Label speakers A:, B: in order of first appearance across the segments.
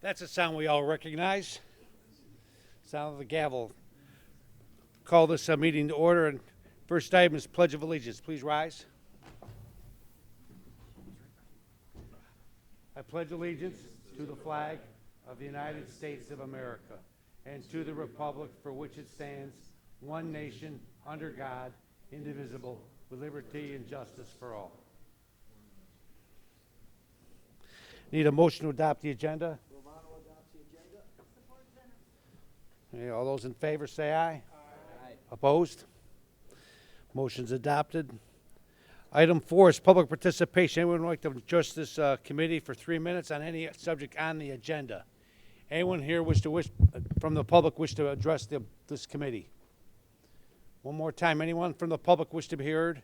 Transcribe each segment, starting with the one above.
A: That's a sound we all recognize. Sound of the gavel. Call this meeting to order, and first item is Pledge of Allegiance. Please rise. I pledge allegiance to the flag of the United States of America and to the republic for which it stands, one nation, under God, indivisible, with liberty and justice for all. Need a motion to adopt the agenda? Okay, all those in favor say aye. Aye. Opposed? Motion's adopted. Item 4 is public participation. Anyone would like to address this committee for 3 minutes on any subject on the agenda? Anyone here from the public wish to address this committee? One more time. Anyone from the public wish to be heard?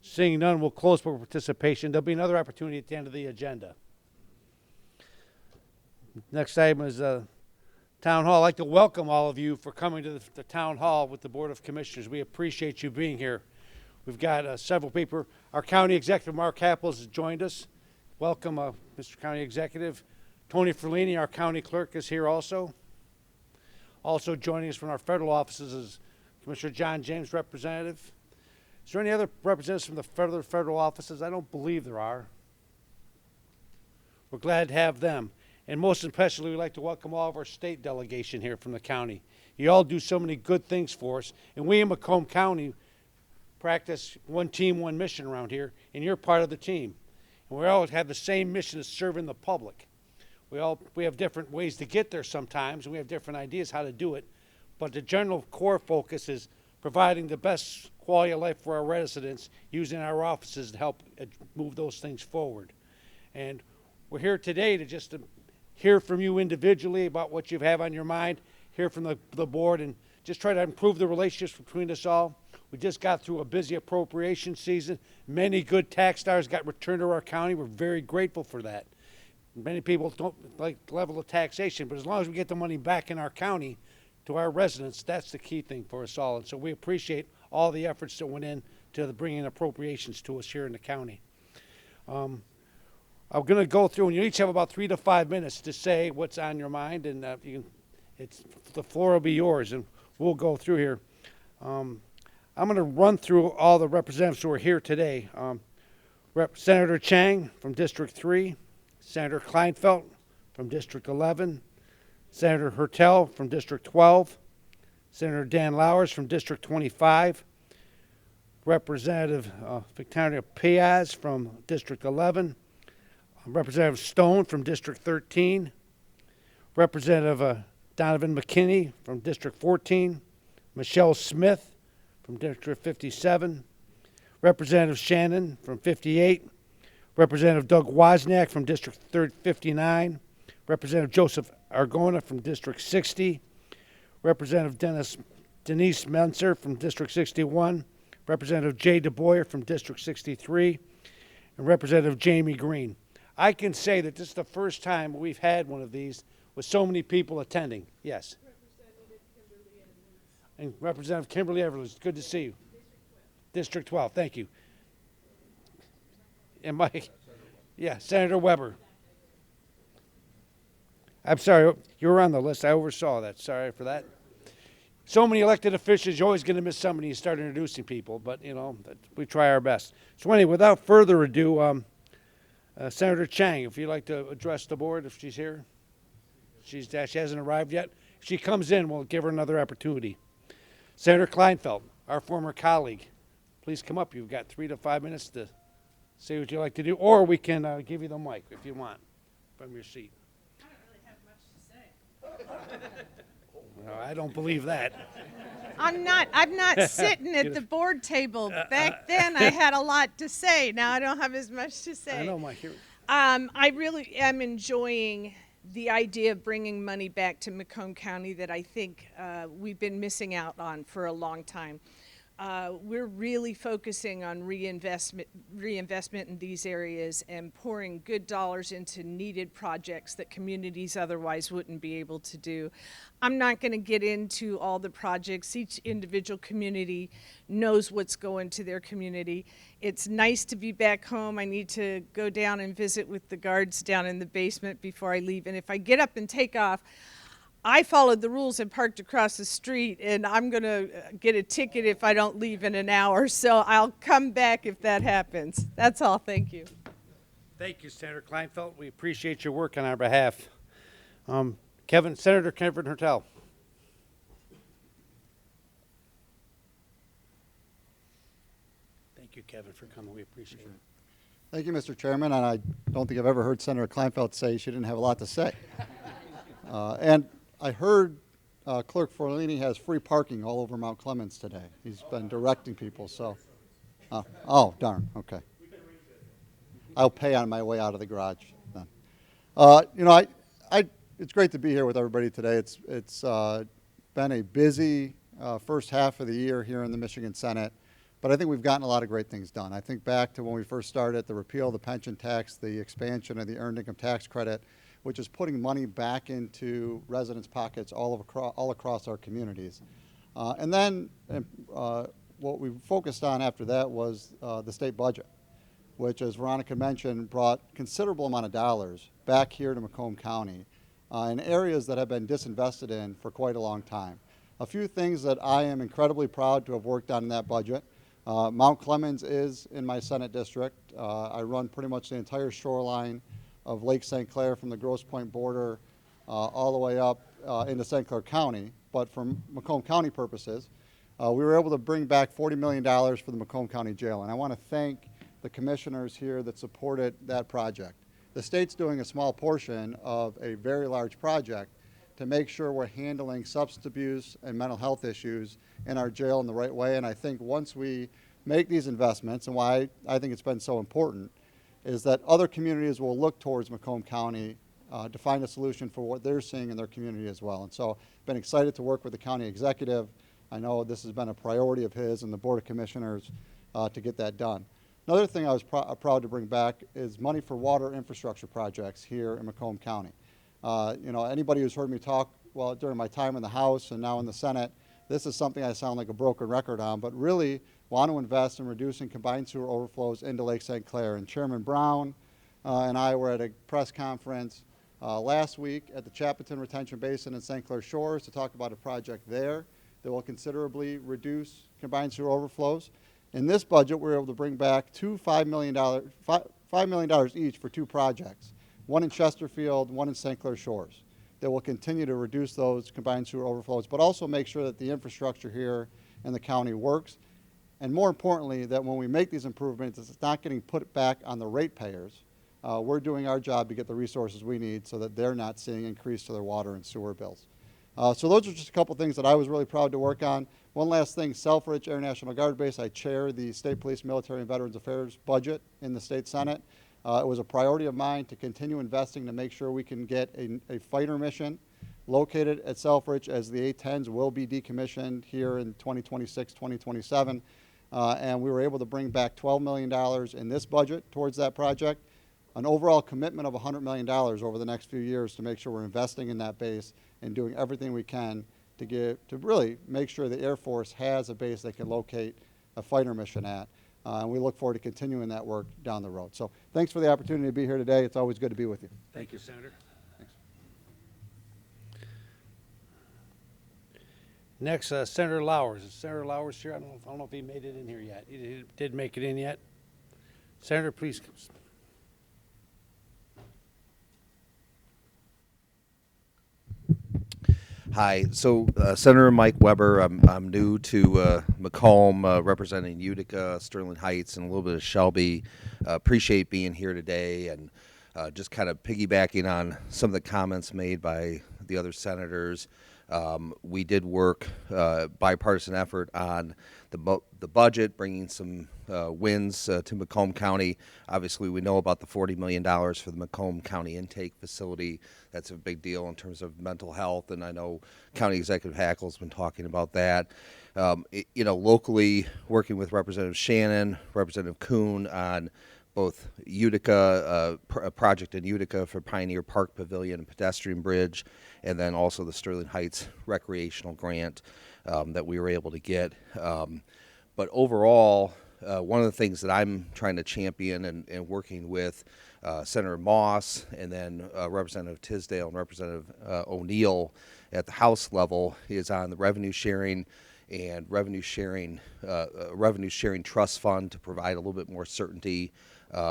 A: Seeing none, we'll close public participation. There'll be another opportunity at the end of the agenda. Next item is Town Hall. I'd like to welcome all of you for coming to the Town Hall with the Board of Commissioners. We appreciate you being here. We've got several people. Our County Executive, Mark Happels, has joined us. Welcome, Mr. County Executive. Tony Ferlini, our County Clerk, is here also. Also joining us from our federal offices is Commissioner John James, representative. Is there any other representatives from the federal offices? I don't believe there are. We're glad to have them. And most especially, we'd like to welcome all of our state delegation here from the county. You all do so many good things for us. And we in Macomb County practice one team, one mission around here, and you're part of the team. And we all have the same mission of serving the public. We have different ways to get there sometimes, and we have different ideas how to do it. But the general core focus is providing the best quality of life for our residents, using our offices to help move those things forward. And we're here today to just hear from you individually about what you have on your mind, hear from the board, and just try to improve the relationships between us all. We just got through a busy appropriation season. Many good tax dollars got returned to our county. We're very grateful for that. Many people don't like the level of taxation, but as long as we get the money back in our county to our residents, that's the key thing for us all. And so we appreciate all the efforts that went in to bringing appropriations to us here in the county. I'm going to go through, and you each have about 3 to 5 minutes to say what's on your mind, and the floor will be yours, and we'll go through here. I'm going to run through all the representatives who are here today. Senator Chang from District 3, Senator Klinefelt from District 11, Senator Hertel from District 12, Senator Dan Lowers from District 25, Representative Victoria Paiz from District 11, Representative Stone from District 13, Representative Donavan McKinney from District 14, Michelle Smith from District 57, Representative Shannon from 58, Representative Doug Wozniak from District 59, Representative Joseph Aragona from District 60, Representative Denise Mentzer from District 61, Representative DeBoyer from District 63, and Representative Jaime Greene. I can say that this is the first time we've had one of these with so many people attending. Yes. And Representative Kimberly, it's good to see you. District 12, thank you. And Mike, yeah, Senator Weber. I'm sorry, you were on the list. I oversaw that. Sorry for that. So many elected officials, you're always going to miss somebody and start introducing people, but, we try our best. So anyway, without further ado, Senator Chang, if you'd like to address the board, if she's here. She hasn't arrived yet. If she comes in, we'll give her another opportunity. Senator Klinefelt, our former colleague, please come up. You've got 3 to 5 minutes to say what you'd like to do, or we can give you the mic if you want from your seat.
B: I don't really have much to say.
A: No, I don't believe that.
B: I'm not sitting at the board table. Back then I had a lot to say. Now I don't have as much to say.
A: I know, Mike.
B: I really am enjoying the idea of bringing money back to Macomb County that I think we've been missing out on for a long time. we're really focusing on reinvestment in these areas and pouring good dollars into needed projects that communities otherwise wouldn't be able to do. I'm not going to get into all the projects. Each individual community knows what's going to their community. It's nice to be back home. I need to go down and visit with the guards down in the basement before I leave. And if I get up and take off, I followed the rules and parked across the street, and I'm going to get a ticket if I don't leave in an hour. So I'll come back if that happens. That's all. Thank you.
A: Thank you, Senator Klinefelt. We appreciate your work on our behalf. Senator Kevin Hertel. Thank you, Kevin, for coming. We appreciate it.
C: Thank you, Mr. Chairman. And I don't think I've ever heard Senator Klinefelt say she didn't have a lot to say. And I heard Clerk Forlini has free parking all over Mount Clemens today. He's been directing people, so. Oh, darn, okay. I'll pay on my way out of the garage then. It's great to be here with everybody today. It's been a busy first half of the year here in the Michigan Senate, but I think we've gotten a lot of great things done. I think back to when we first started, the repeal of the pension tax, the expansion of the earned income tax credit, which is putting money back into residents' pockets all across our communities. And then what we focused on after that was the state budget, which, as Veronica mentioned, brought considerable amount of dollars back here to Macomb County in areas that have been disinvested in for quite a long time. A few things that I am incredibly proud to have worked on in that budget. Mount Clemens is in my Senate district. I run pretty much the entire shoreline of Lake St. Clair from the Grosse Pointe border all the way up into St. Clair County. But for Macomb County purposes, we were able to bring back $40 million for the Macomb County Jail. And I want to thank the commissioners here that supported that project. The state's doing a small portion of a very large project to make sure we're handling substance abuse and mental health issues in our jail in the right way. And I think once we make these investments, and why I think it's been so important, is that other communities will look towards Macomb County to find a solution for what they're seeing in their community as well. And so I've been excited to work with the county executive. I know this has been a priority of his and the Board of Commissioners to get that done. Another thing I was proud to bring back is money for water infrastructure projects here in Macomb County. Anybody who's heard me talk, well, during my time in the House and now in the Senate, this is something I sound like a broken record on, but really want to invest in reducing combined sewer overflows into Lake St. Clair. And Chairman Brown and I were at a press conference last week at the Chappeton Retention Basin in St. Clair Shores to talk about a project there that will considerably reduce combined sewer overflows. In this budget, we were able to bring back $5 million each for two projects, one in Chesterfield, one in St. Clair Shores, that will continue to reduce those combined sewer overflows, but also make sure that the infrastructure here in the county works. And more importantly, that when we make these improvements, it's not getting put back on the ratepayers. We're doing our job to get the resources we need so that they're not seeing increase to their water and sewer bills. So those are just a couple things that I was really proud to work on. One last thing, Selfridge Air National Guard Base. I chair the State Police Military and Veterans Affairs budget in the state Senate. It was a priority of mine to continue investing to make sure we can get a fighter mission located at Selfridge, as the A-10s will be decommissioned here in 2026, 2027. And we were able to bring back $12 million in this budget towards that project, an overall commitment of $100 million over the next few years to make sure we're investing in that base and doing everything we can to really make sure the Air Force has a base they can locate a fighter mission at. And we look forward to continuing that work down the road. So thanks for the opportunity to be here today. It's always good to be with you.
A: Thank you, Senator.
C: Thanks.
A: Next, Senator Lowers. Is Senator Lowers here? I don't know if he made it in here yet. He did make it in yet. Senator, please.
D: Hi, so Senator Mike Weber. I'm new to Macomb, representing Utica, Sterling Heights, and a little bit of Shelby. Appreciate being here today, and just kind of piggybacking on some of the comments made by the other senators. We did work bipartisan effort on the budget, bringing some wins to Macomb County. Obviously, we know about the $40 million for the Macomb County intake facility. That's a big deal in terms of mental health, and I know County Executive Hackle's been talking about that. Locally, working with Representative Shannon, Representative Kuhn on both Utica, a project in Utica for Pioneer Park Pavilion and pedestrian bridge, and then also the Sterling Heights recreational grant that we were able to get. But overall, one of the things that I'm trying to champion and working with Senator Moss and then Representative Tisdale and Representative O'Neill at the House level is on the revenue sharing and revenue sharing trust fund to provide a little bit more certainty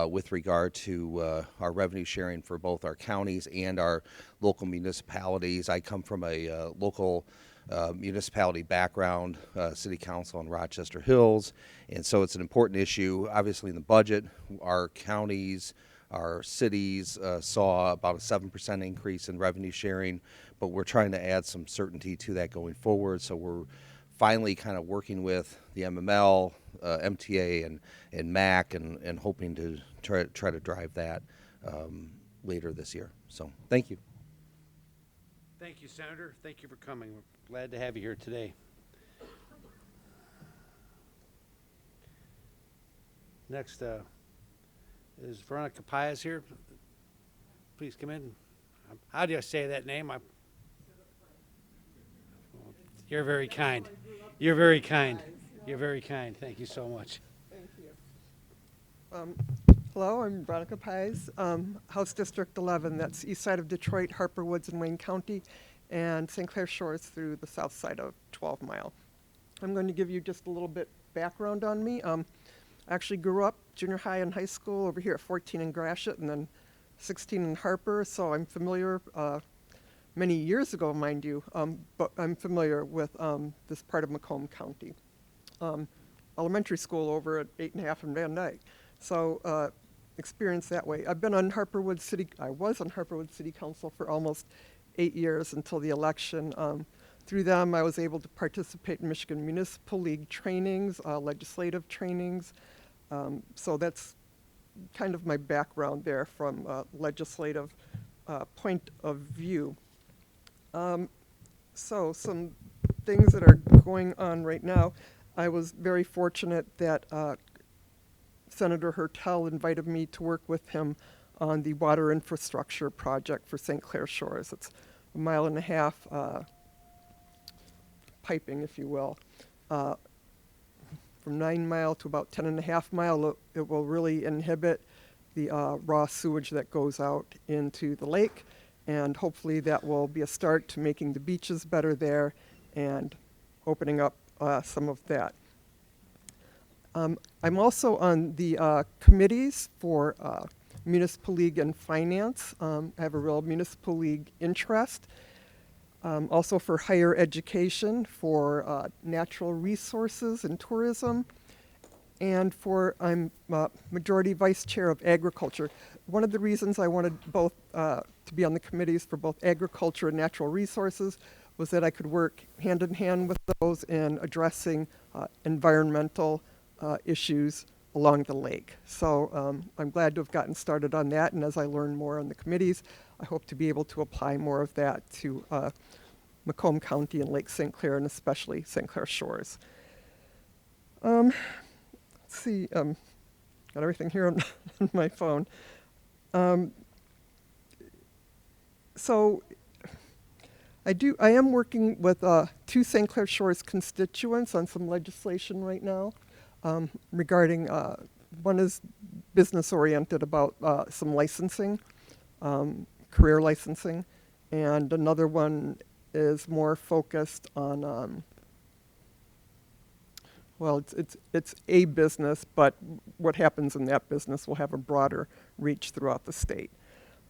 D: with regard to our revenue sharing for both our counties and our local municipalities. I come from a local municipality background, city council in Rochester Hills, and so it's an important issue. Obviously in the budget, our counties, our cities saw about a 7% increase in revenue sharing, but we're trying to add some certainty to that going forward. So we're finally kind of working with the MML, MTA, and MAC, and hoping to try to drive that later this year. So thank you.
A: Thank you, Senator. Thank you for coming. We're glad to have you here today. Next is Veronica Paiz here. Please come in. How do I say that name? You're very kind. You're very kind. You're very kind. Thank you so much.
E: Thank you. Hello, I'm Veronica Paiz, House District 11. That's east side of Detroit, Harper Woods in Wayne County, and St. Clair Shores through the south side of 12 Mile. I'm going to give you just a little bit background on me. I actually grew up junior high and high school over here at 14 in Gratiot and then 16 in Harper, so I'm familiar, many years ago, mind you, but I'm familiar with this part of Macomb County. Elementary school over at 8.5 in Van Dyke. So experience that way. I've been on Harperwood City, I was on Harperwood City Council for almost 8 years until the election. Through them, I was able to participate in Michigan Municipal League trainings, legislative trainings. So that's kind of my background there from a legislative point of view. So some things that are going on right now. I was very fortunate that Senator Hertel invited me to work with him on the water infrastructure project for St. Clair Shores. It's 1.5 miles piping, if you will. From 9 Mile to about 10.5 miles, it will really inhibit the raw sewage that goes out into the lake, and hopefully that will be a start to making the beaches better there and opening up some of that. I'm also on the committees for Municipal League and Finance. I have a real Municipal League interest. Also for higher education, for natural resources and tourism, and I'm Majority Vice Chair of Agriculture. One of the reasons I wanted both to be on the committees for both agriculture and natural resources was that I could work hand in hand with those in addressing environmental issues along the lake. So I'm glad to have gotten started on that, and as I learn more on the committees, I hope to be able to apply more of that to Macomb County and Lake St. Clair, and especially St. Clair Shores. Let's see, got everything here on my phone. So I am working with 2 St. Clair Shores constituents on some legislation right now regarding, one is business oriented about some licensing, career licensing, and another one is more focused on, well, it's a business, but what happens in that business will have a broader reach throughout the state.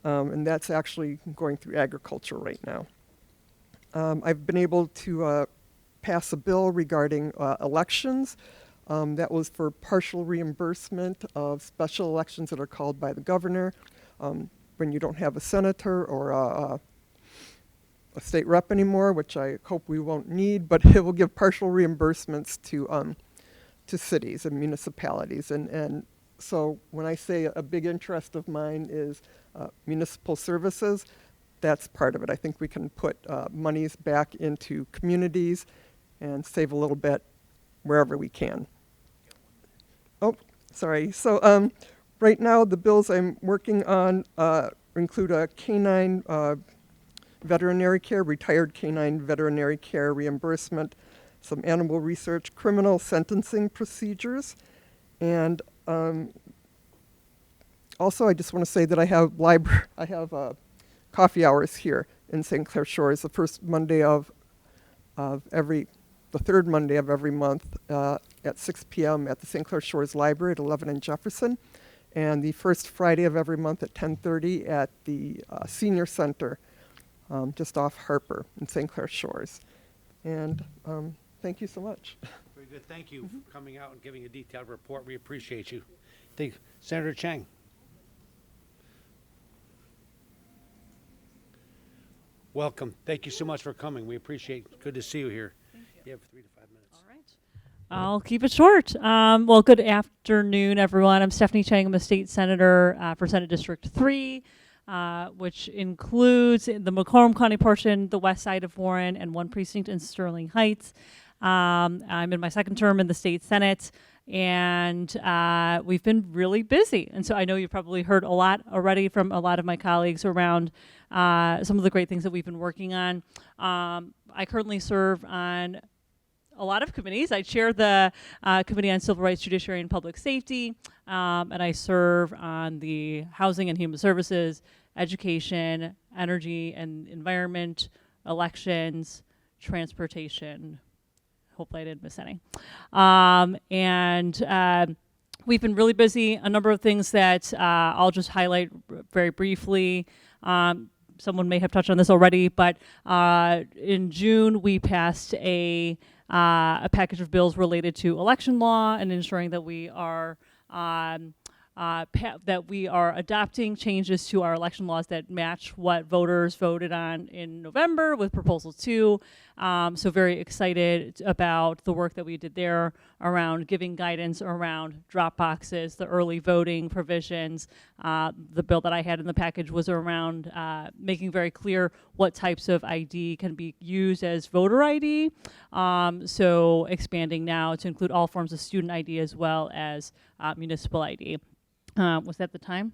E: And that's actually going through agriculture right now. I've been able to pass a bill regarding elections. That was for partial reimbursement of special elections that are called by the governor when you don't have a senator or a state rep anymore, which I hope we won't need, but it will give partial reimbursements to cities and municipalities. And so when I say a big interest of mine is municipal services, that's part of it. I think we can put monies back into communities and save a little bit wherever we can. Oh, sorry. So right now the bills I'm working on include a canine veterinary care, retired canine veterinary care reimbursement, some animal research, criminal sentencing procedures, and also I just want to say that I have coffee hours here in St. Clair Shores, the first Monday the third Monday of every month at 6 p.m. at the St. Clair Shores Library at 11 and Jefferson, and the first Friday of every month at 10:30 at the Senior Center just off Harper in St. Clair Shores. And thank you so much.
A: Very good. Thank you for coming out and giving a detailed report. We appreciate you. Senator Chang. Welcome. Thank you so much for coming. We appreciate it. Good to see you here. You have 3 to 5 minutes.
F: All right. I'll keep it short. Well, good afternoon, everyone. I'm Stephanie Chang. I'm a state senator for Senate District 3, which includes the Macomb County portion, the west side of Warren, and 1 precinct in Sterling Heights. I'm in my second term in the state Senate, and we've been really busy. And so I know you've probably heard a lot already from a lot of my colleagues around some of the great things that we've been working on. I currently serve on a lot of committees. I chair the Committee on Civil Rights, Judiciary, and Public Safety, and I serve on the Housing and Human Services, Education, Energy and Environment, Elections, Transportation. Hopefully I didn't miss any. We've been really busy. A number of things that I'll just highlight very briefly. Someone may have touched on this already, but in June we passed a package of bills related to election law and ensuring that we are adopting changes to our election laws that match what voters voted on in November with Proposal 2. So very excited about the work that we did there around giving guidance around drop boxes, the early voting provisions. The bill that I had in the package was around making very clear what types of ID can be used as voter ID. So expanding now to include all forms of student ID as well as municipal ID. Was that the time?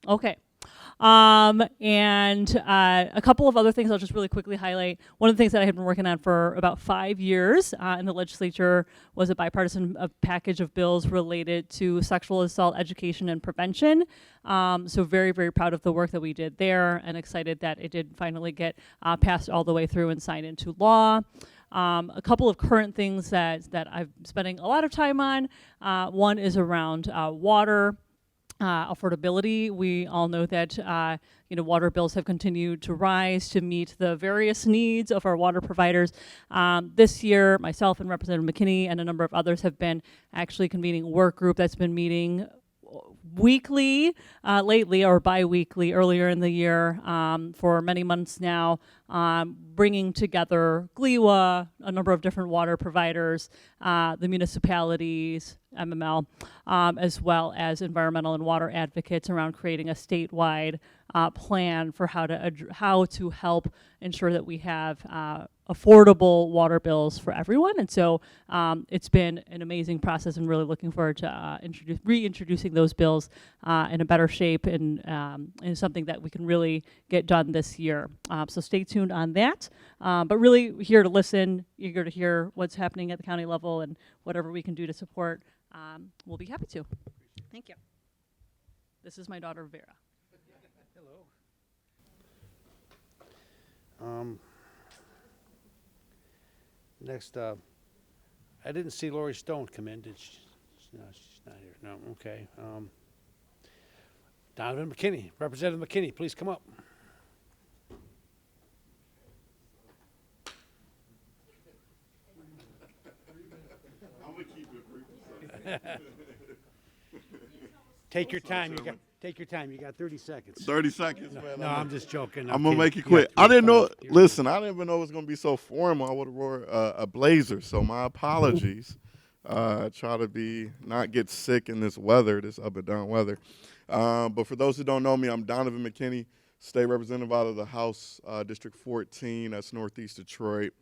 F: Okay. And a couple of other things I'll just really quickly highlight. One of the things that I had been working on for about 5 years in the legislature was a bipartisan package of bills related to sexual assault education and prevention. So very, very proud of the work that we did there and excited that it did finally get passed all the way through and signed into law. A couple of current things that I'm spending a lot of time on. One is around water. Affordability. We all know that water bills have continued to rise to meet the various needs of our water providers. This year, myself and Representative McKinney and a number of others have been actually convening a work group that's been meeting weekly lately, or bi-weekly earlier in the year for many months now, bringing together GLEWA, a number of different water providers, the municipalities, MML, as well as environmental and water advocates around creating a statewide plan for how to help ensure that we have affordable water bills for everyone. And so it's been an amazing process, and really looking forward to reintroducing those bills in a better shape and something that we can really get done this year. So stay tuned on that. But really here to listen, eager to hear what's happening at the county level, and whatever we can do to support, we'll be happy to. Thank you. This is my daughter, Vera.
A: Hello. Next, I didn't see Lori Stone come in. Did she? No, she's not here. No, okay. Donavan McKinney, Representative McKinney, please come up. Take your time. Take your time. You got 30 seconds.
G: 30 seconds, man.
A: No, I'm just joking.
G: I'm gonna
A: kidding.
G: make it
A: You
G: quick.
A: got
G: I didn't know.
A: 3 5.
G: Listen, I didn't even know it was gonna be so formal. I would have wore a blazer, so my apologies. Try to not get sick in this weather, this up and down weather. But for those who don't know me, I'm Donavan McKinney, state representative out of the House, District 14. That's Northeast Detroit,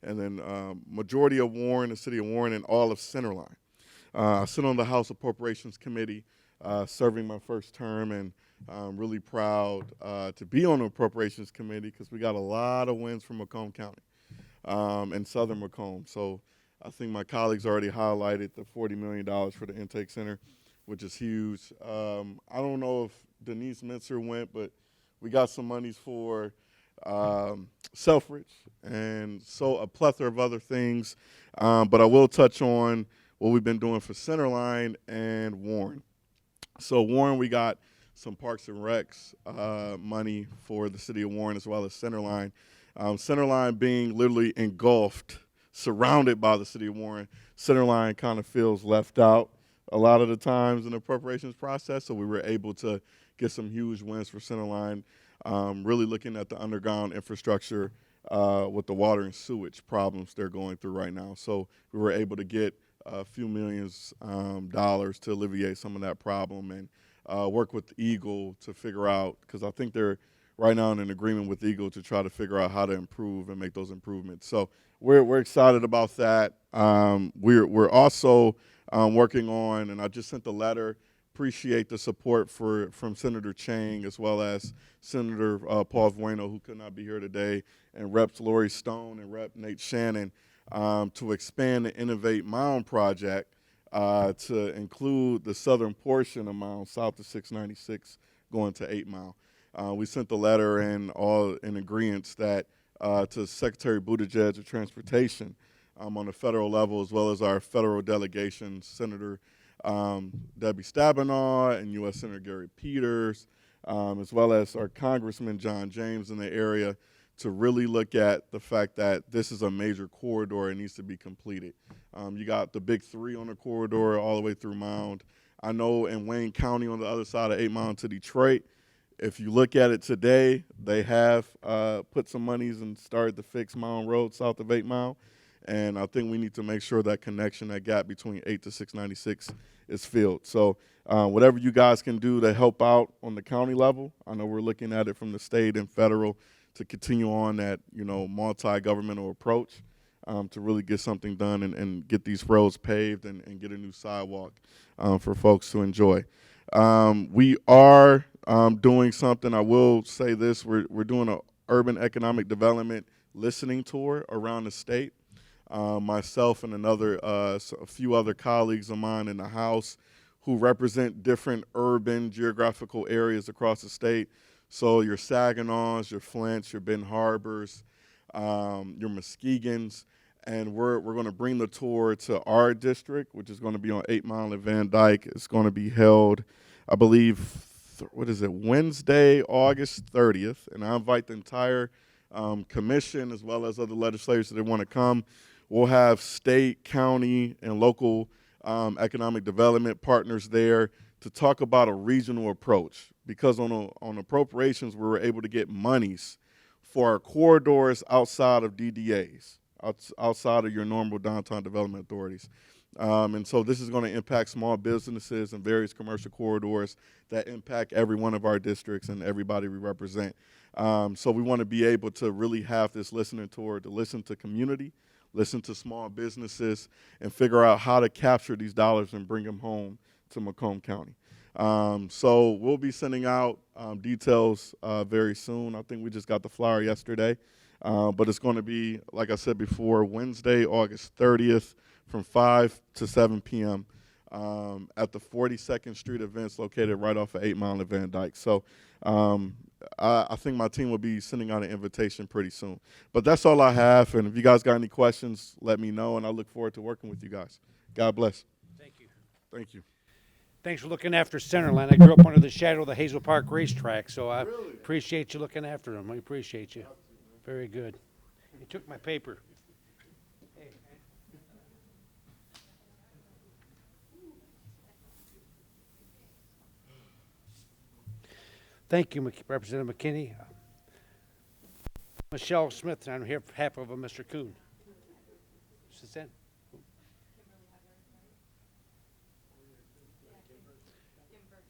G: and then majority of Warren, the city of Warren, and all of Centerline. I sit on the House Appropriations Committee, serving my first term, and I'm really proud to be on the Appropriations Committee because we got a lot of wins from Macomb County and Southern Macomb. So I think my colleagues already highlighted the $40 million for the intake center, which is huge. I don't know if Denise Mentzer went, but we got some monies for Selfridge and so a plethora of other things. But I will touch on what we've been doing for Centerline and Warren. So Warren, we got some Parks and Recs money for the city of Warren as well as Centerline. Centerline being literally engulfed, surrounded by the city of Warren. Centerline kind of feels left out a lot of the times in the appropriations process, so we were able to get some huge wins for Centerline, really looking at the underground infrastructure with the water and sewage problems they're going through right now. So we were able to get a few millions dollars to alleviate some of that problem and work with Eagle to figure out, because I think they're right now in an agreement with Eagle to try to figure out how to improve and make those improvements. So we're excited about that. We're also working on, and I just sent the letter, appreciate the support from Senator Chang as well as Senator Paul Bueno, who could not be here today, and Reps Lori Stone and Rep Nate Shannon, to expand the Innovate Mound project to include the southern portion of Mound, south of 696, going to 8 Mile. We sent the letter and all in agreement that to Secretary Buttigieg of Transportation on the federal level, as well as our federal delegation, Senator Debbie Stabenow and U.S. Senator Gary Peters, as well as our Congressman John James in the area, to really look at the fact that this is a major corridor and needs to be completed. You got the big 3 on the corridor all the way through Mound. I know in Wayne County on the other side of 8 Mile to Detroit, if you look at it today, they have put some monies and started to fix Mound Road south of 8 Mile. And I think we need to make sure that connection, that gap between 8 to 696 is filled. So whatever you guys can do to help out on the county level, I know we're looking at it from the state and federal to continue on that, multi-governmental approach to really get something done and get these roads paved and get a new sidewalk for folks to enjoy. We are doing something, I will say this, we're doing an urban economic development listening tour around the state. Myself and a few other colleagues of mine in the House who represent different urban geographical areas across the state. So your Saginaws, your Flints, your Ben Harbors, your Muskegons, and we're going to bring the tour to our district, which is going to be on 8 Mile and Van Dyke. It's going to be held, I believe, Wednesday, August 30th, and I invite the entire commission as well as other legislators that want to come. We'll have state, county, and local economic development partners there to talk about a regional approach, because on appropriations we were able to get monies for our corridors outside of DDAs, outside of your normal downtown development authorities. And so this is going to impact small businesses and various commercial corridors that impact every one of our districts and everybody we represent. So we want to be able to really have this listening tour to listen to community, listen to small businesses, and figure out how to capture these dollars and bring them home to Macomb County. So we'll be sending out details very soon. I think we just got the flyer yesterday. But it's going to be, like I said before, Wednesday, August 30th from 5 to 7 p.m. At the 42nd Street events located right off of 8 Mile and Van Dyke. So I think my team will be sending out an invitation pretty soon. But that's all I have, and if you guys got any questions, let me know, and I look forward to working with you guys. God bless.
A: Thank you.
G: Thank you.
A: Thanks for looking after Centerline. I grew up under the shadow of the Hazel Park racetrack, so I appreciate you looking after them. I appreciate you. Very good. You took my paper. Thank you, Representative McKinney. Michelle Smith, and I'm here on behalf of Mr. Kuhn. Sit in.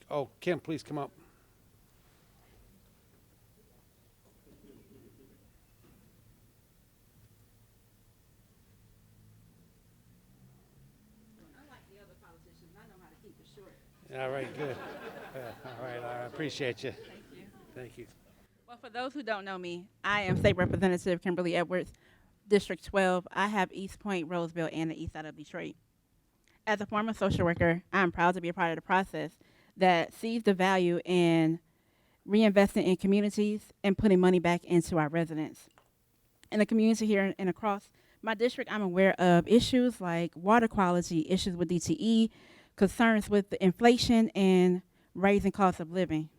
A: Oh, Kim, please come up. All right, good. All right, I appreciate you.
H: Thank you.
A: Thank you.
H: Well, for those who don't know me, I am State Representative Kimberly Edwards, District 12. I have East Point, Roseville, and the east side of Detroit. As a former social worker, I am proud to be a part of the process that sees the value in reinvesting in communities and putting money back into our residents. In the community here and across my district, I'm aware of issues like water quality, issues with DTE, concerns with the inflation and rising cost of living.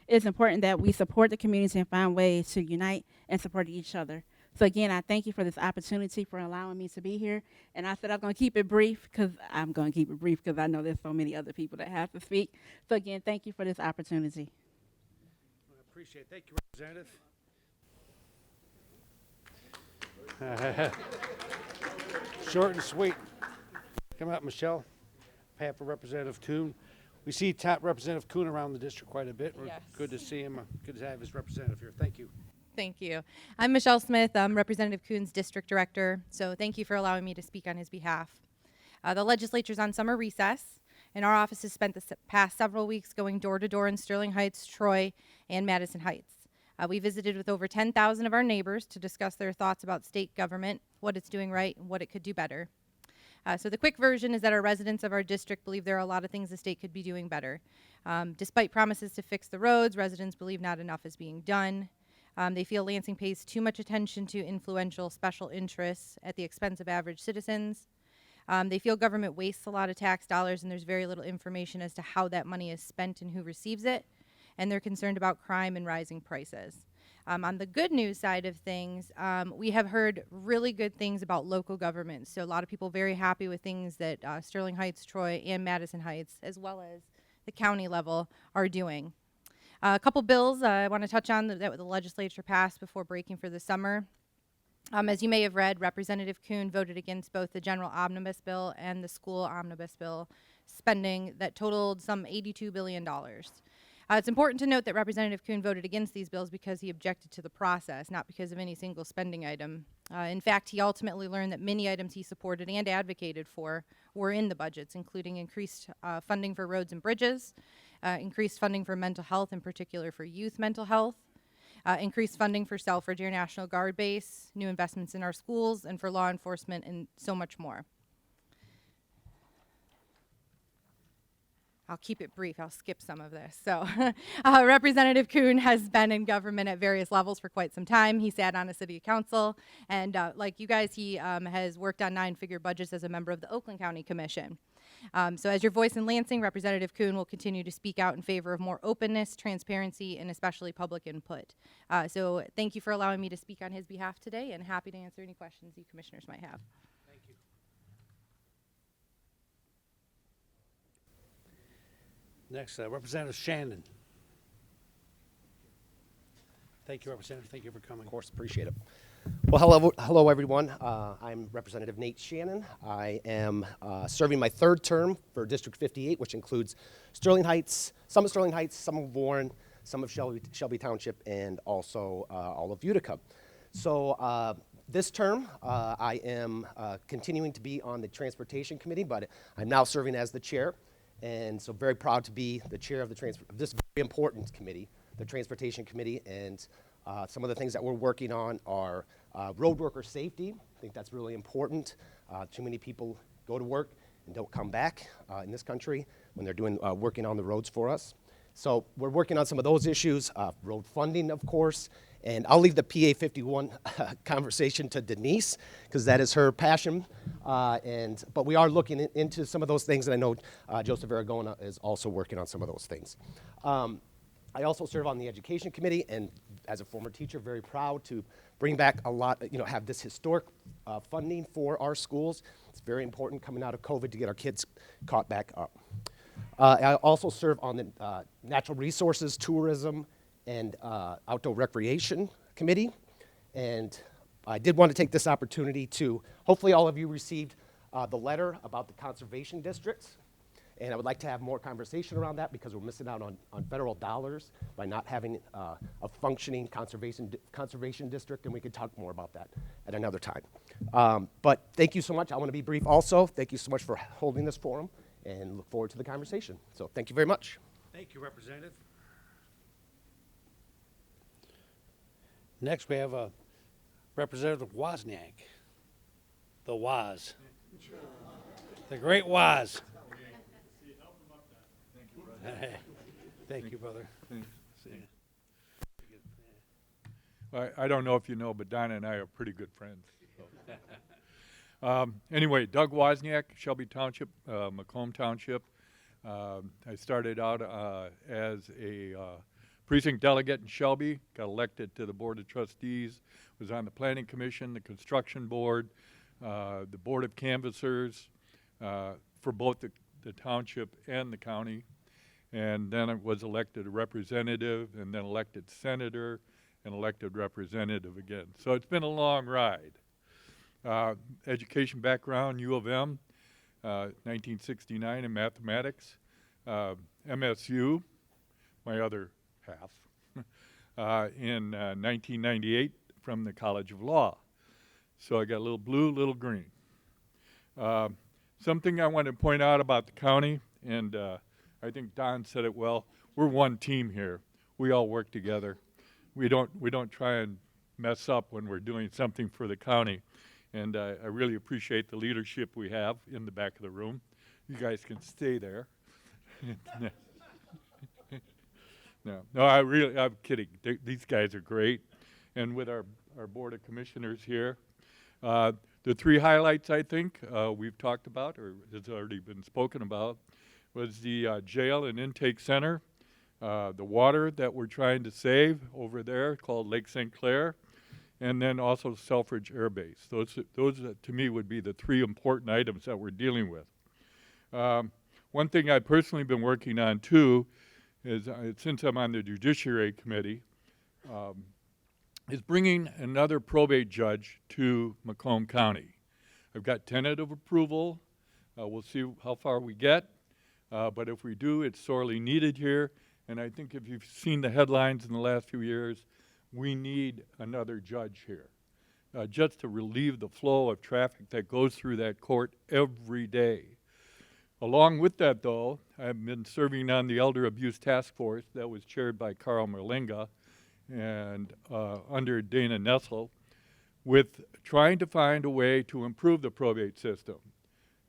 H: It's important that we support the community and find ways to unite and support each other. So again, I thank you for this opportunity, for allowing me to be here. And I said I'm going to keep it brief because I'm going to keep it brief because I know there's so many other people that have to speak. So again, thank you for this opportunity.
A: I appreciate it. Thank you, Representative. Short and sweet. Come up, Michelle. Behalf of Representative Kuhn. We see Representative Kuhn around the district quite a bit. We're
I: Yes.
A: good to see him. Good to have his representative here. Thank you.
I: Thank you. I'm Michelle Smith. I'm Representative Kuhn's district director, so thank you for allowing me to speak on his behalf. The legislature's on summer recess, and our office has spent the past several weeks going door to door in Sterling Heights, Troy, and Madison Heights. We visited with over 10,000 of our neighbors to discuss their thoughts about state government, what it's doing right, and what it could do better. So the quick version is that our residents of our district believe there are a lot of things the state could be doing better. Despite promises to fix the roads, residents believe not enough is being done. They feel Lansing pays too much attention to influential special interests at the expense of average citizens. They feel government wastes a lot of tax dollars and there's very little information as to how that money is spent and who receives it. And they're concerned about crime and rising prices. On the good news side of things, we have heard really good things about local governments. So a lot of people very happy with things that Sterling Heights, Troy, and Madison Heights, as well as the county level, are doing. A couple bills I want to touch on that the legislature passed before breaking for the summer. As you may have read, Representative Kuhn voted against both the general omnibus bill and the school omnibus bill, spending that totaled some $82 billion. It's important to note that Representative Kuhn voted against these bills because he objected to the process, not because of any single spending item. In fact, he ultimately learned that many items he supported and advocated for were in the budgets, including increased funding for roads and bridges, increased funding for mental health, in particular for youth mental health, increased funding for Selfridge Air National Guard Base, new investments in our schools, and for law enforcement, and so much more. I'll keep it brief. I'll skip some of this. So Representative Kuhn has been in government at various levels for quite some time. He sat on a city council, and like you guys, he has worked on 9-figure budgets as a member of the Oakland County Commission. So as your voice in Lansing, Representative Kuhn will continue to speak out in favor of more openness, transparency, and especially public input. So thank you for allowing me to speak on his behalf today, and happy to answer any questions you commissioners might have.
A: Thank you. Next, Representative Shannon. Thank you, Representative. Thank you for coming.
J: Of course, appreciate it. Well, hello everyone. I'm Representative Nate Shannon. I am serving my third term for District 58, which includes Sterling Heights, some of Sterling Heights, some of Warren, some of Shelby Township, and also all of Utica. So this term, I am continuing to be on the Transportation Committee, but I'm now serving as the chair. And so very proud to be the chair of this very important committee, the Transportation Committee. And some of the things that we're working on are road worker safety. I think that's really important. Too many people go to work and don't come back in this country when they're working on the roads for us. So we're working on some of those issues, road funding, of course. And I'll leave the PA 51 conversation to Denise, because that is her passion. But we are looking into some of those things, and I know Joseph Aragona is also working on some of those things. I also serve on the Education Committee, and as a former teacher, very proud to bring back a lot, have this historic funding for our schools. It's very important coming out of COVID to get our kids caught back up. I also serve on the Natural Resources, Tourism, and Outdoor Recreation Committee. And I did want to take this opportunity to, hopefully all of you received the letter about the conservation districts. And I would like to have more conversation around that because we're missing out on federal dollars by not having a functioning conservation district, and we could talk more about that at another time. But thank you so much. I want to be brief also. Thank you so much for holding this forum, and look forward to the conversation. So thank you very much.
A: Thank you, Representative. Next, we have Representative Wozniak. The Woz. The great Woz. Thank you, brother.
K: I don't know if you know, but Donna and I are pretty good friends. So. Anyway, Doug Wozniak, Shelby Township, Macomb Township. I started out as a precinct delegate in Shelby, got elected to the Board of Trustees, was on the Planning Commission, the Construction Board, the Board of Canvassers for both the township and the county. And then I was elected a representative, and then elected senator, and elected representative again. So it's been a long ride. Education background, U of M, 1969 in mathematics. MSU, my other half, in 1998 from the College of Law. So I got a little blue, little green. Something I want to point out about the county, and I think Don said it well. We're one team here. We all work together. We don't try and mess up when we're doing something for the county. And I really appreciate the leadership we have in the back of the room. You guys can stay there. No, I'm kidding. These guys are great. And with our Board of Commissioners here, the three highlights I think we've talked about, or has already been spoken about, was the jail and intake center, the water that we're trying to save over there called Lake St. Clair, and then also Selfridge Air Base. Those to me would be the three important items that we're dealing with. One thing I've personally been working on too is, since I'm on the Judiciary Committee, is bringing another probate judge to Macomb County. I've got tentative approval. We'll see how far we get. But if we do, it's sorely needed here. And I think if you've seen the headlines in the last few years, we need another judge here, just to relieve the flow of traffic that goes through that court every day. Along with that, though, I've been serving on the Elder Abuse Task Force that was chaired by Carl Merlinga and under Dana Nessel, with trying to find a way to improve the probate system.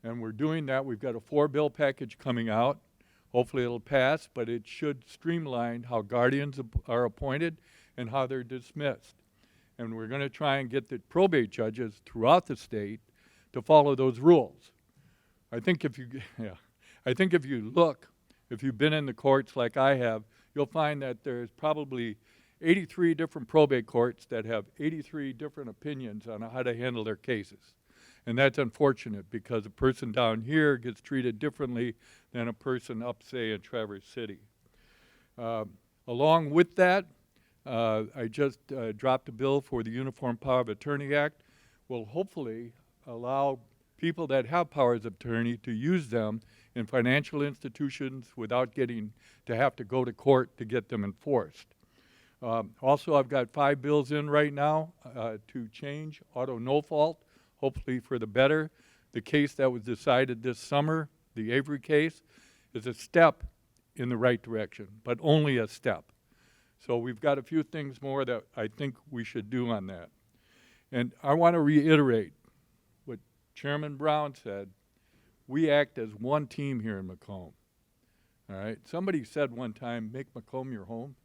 K: And we're doing that. We've got a 4-bill package coming out. Hopefully it'll pass, but it should streamline how guardians are appointed and how they're dismissed. And we're going to try and get the probate judges throughout the state to follow those rules. I think if you look, if you've been in the courts like I have, you'll find that there's probably 83 different probate courts that have 83 different opinions on how to handle their cases. And that's unfortunate because a person down here gets treated differently than a person up, say, in Traverse City. Along with that, I just dropped a bill for the Uniform Power of Attorney Act. Will hopefully allow people that have powers of attorney to use them in financial institutions without getting to have to go to court to get them enforced. Also, I've got 5 bills in right now to change auto no fault, hopefully for the better. The case that was decided this summer, the Avery case, is a step in the right direction, but only a step. So we've got a few things more that I think we should do on that. And I want to reiterate what Chairman Brown said. We act as one team here in Macomb. All right? Somebody said one time, make Macomb your home.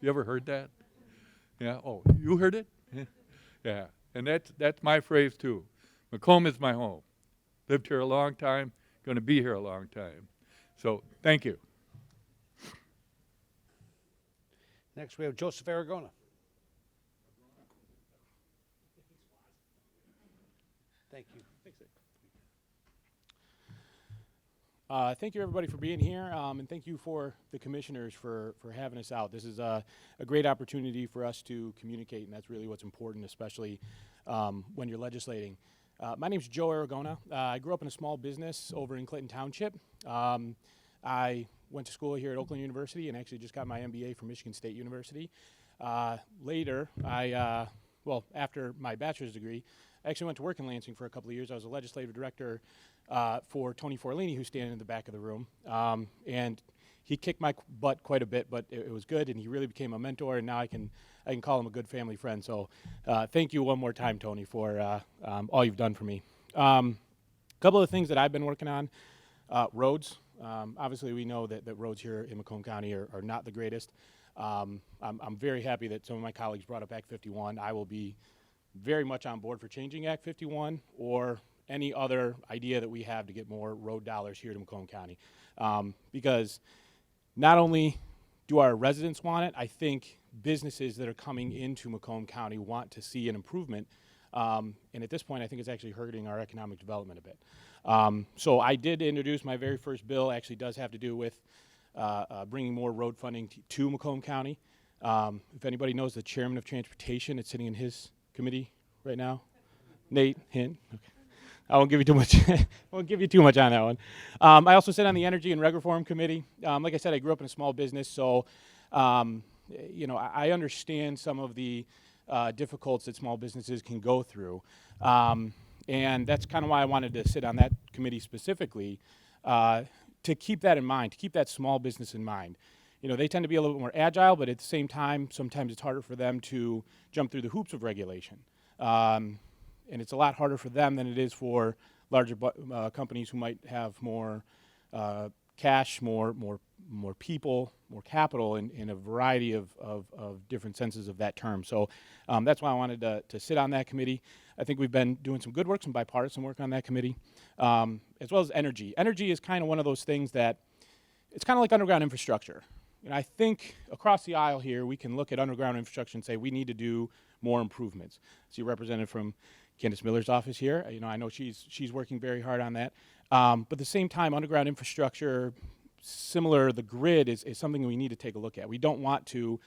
K: You ever heard that? Yeah? Oh, you heard it? Yeah. And that's my phrase too. Macomb is my home. Lived here a long time, going to be here a long time. So thank you.
A: Next, we have Joseph Aragona. Thank you.
L: Thank you, everybody, for being here, and thank you for the commissioners for having us out. This is a great opportunity for us to communicate, and that's really what's important, especially when you're legislating. My name's Joe Aragona. I grew up in a small business over in Clinton Township. I went to school here at Oakland University and actually just got my MBA from Michigan State University. Later, after my bachelor's degree, I actually went to work in Lansing for a couple of years. I was a legislative director for Tony Forlini, who's standing in the back of the room. And he kicked my butt quite a bit, but it was good, and he really became a mentor, and now I can call him a good family friend. So thank you one more time, Tony, for all you've done for me. A couple of things that I've been working on, roads. Obviously, we know that roads here in Macomb County are not the greatest. I'm very happy that some of my colleagues brought up Act 51. I will be very much on board for changing Act 51 or any other idea that we have to get more road dollars here to Macomb County. Because not only do our residents want it, I think businesses that are coming into Macomb County want to see an improvement. And at this point, I think it's actually hurting our economic development a bit. So I did introduce my very first bill, actually does have to do with bringing more road funding to Macomb County. If anybody knows the chairman of transportation, it's sitting in his committee right now. Nate Hint. Okay. I won't give you too much. I won't give you too much on that one. I also sit on the Energy and Reg Reform Committee. Like I said, I grew up in a small business, so I understand some of the difficulties that small businesses can go through, and that's kind of why I wanted to sit on that committee specifically, to keep that in mind, to keep that small business in mind. You know, they tend to be a little bit more agile, but at the same time, sometimes it's harder for them to jump through the hoops of regulation. And it's a lot harder for them than it is for larger companies who might have more cash, more people, more capital in a variety of different senses of that term. So that's why I wanted to sit on that committee. I think we've been doing some good work, some bipartisan work on that committee, as well as energy. Energy is kind of one of those things that it's kind of like underground infrastructure. And I think across the aisle here, we can look at underground infrastructure and say we need to do more improvements. See a representative from Candace Miller's office here. You know, I know she's working very hard on that. But at the same time, underground infrastructure, similar the grid, is something we need to take a look at. We don't want to,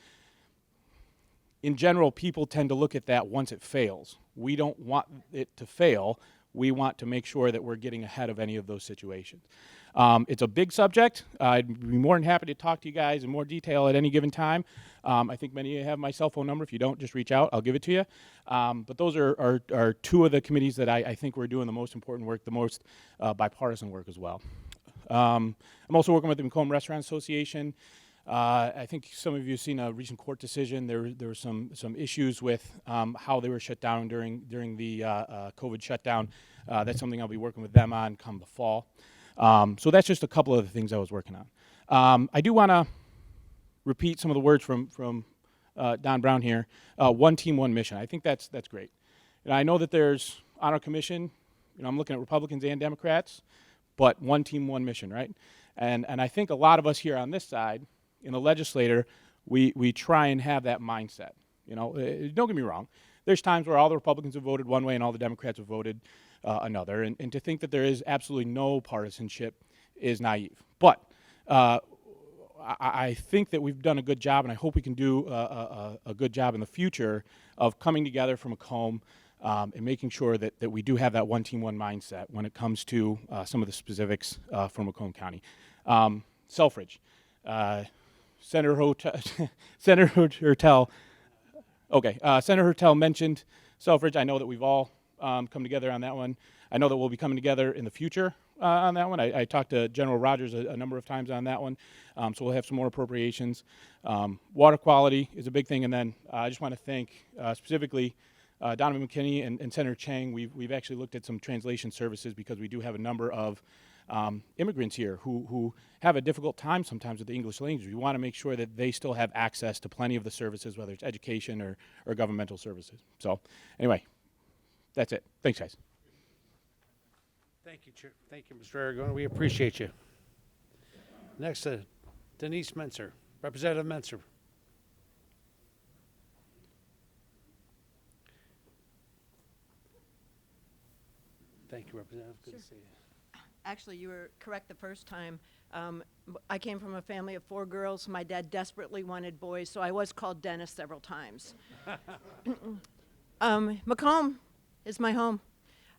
L: in general, people tend to look at that once it fails. We don't want it to fail. We want to make sure that we're getting ahead of any of those situations. It's a big subject. I'd be more than happy to talk to you guys in more detail at any given time. I think many of you have my cell phone number. If you don't, just reach out. I'll give it to you. But those are two of the committees that I think we're doing the most important work, the most bipartisan work as well. I'm also working with the Macomb Restaurant Association. I think some of you have seen a recent court decision. There were some issues with how they were shut down during the COVID shutdown. That's something I'll be working with them on come the fall. So that's just a couple of the things I was working on. I do want to repeat some of the words from Don Brown here. One team, one mission. I think that's great. And I know that there's on our commission, you know, I'm looking at Republicans and Democrats, but one team, one mission, right? And I think a lot of us here on this side, in the legislature, we try and have that mindset. You know, don't get me wrong. There's times where all the Republicans have voted one way and all the Democrats have voted another. And to think that there is absolutely no partisanship is naive. But I think that we've done a good job, and I hope we can do a good job in the future of coming together from Macomb and making sure that we do have that one team, one mindset when it comes to some of the specifics for Macomb County. Selfridge. Senator Hertel. Okay, Senator Hertel mentioned Selfridge. I know that we've all come together on that one. I know that we'll be coming together in the future on that one. I talked to General Rogers a number of times on that one, so we'll have some more appropriations. Water quality is a big thing, and then I just want to thank specifically Donavan McKinney and Senator Chang. We've actually looked at some translation services because we do have a number of immigrants here who have a difficult time sometimes with the English language. We want to make sure that they still have access to plenty of the services, whether it's education or governmental services. So anyway, that's it. Thanks, guys.
A: Thank you, Chair. Thank you, Mr. Aragona. We appreciate you. Next, Denise Mentzer, Representative Mentzer. Thank you, Representative. Good to see you.
M: actually, you were correct the first time. I came from a family of 4 girls. My dad desperately wanted boys, so I was called Dennis several times. Macomb is my home.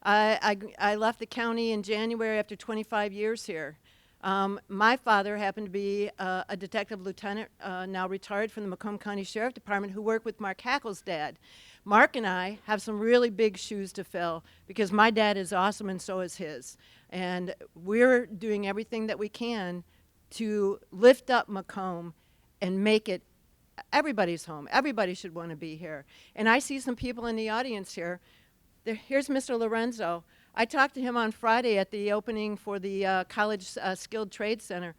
M: I left the county in January after 25 years here. My father happened to be a detective lieutenant, now retired from the Macomb County Sheriff Department, who worked with Mark Hackle's dad. Mark and I have some really big shoes to fill because my dad is awesome and so is his. And we're doing everything that we can to lift up Macomb and make it everybody's home. Everybody should want to be here. And I see some people in the audience here. Here's Mr. Lorenzo. I talked to him on Friday at the opening for the College Skilled Trade Center.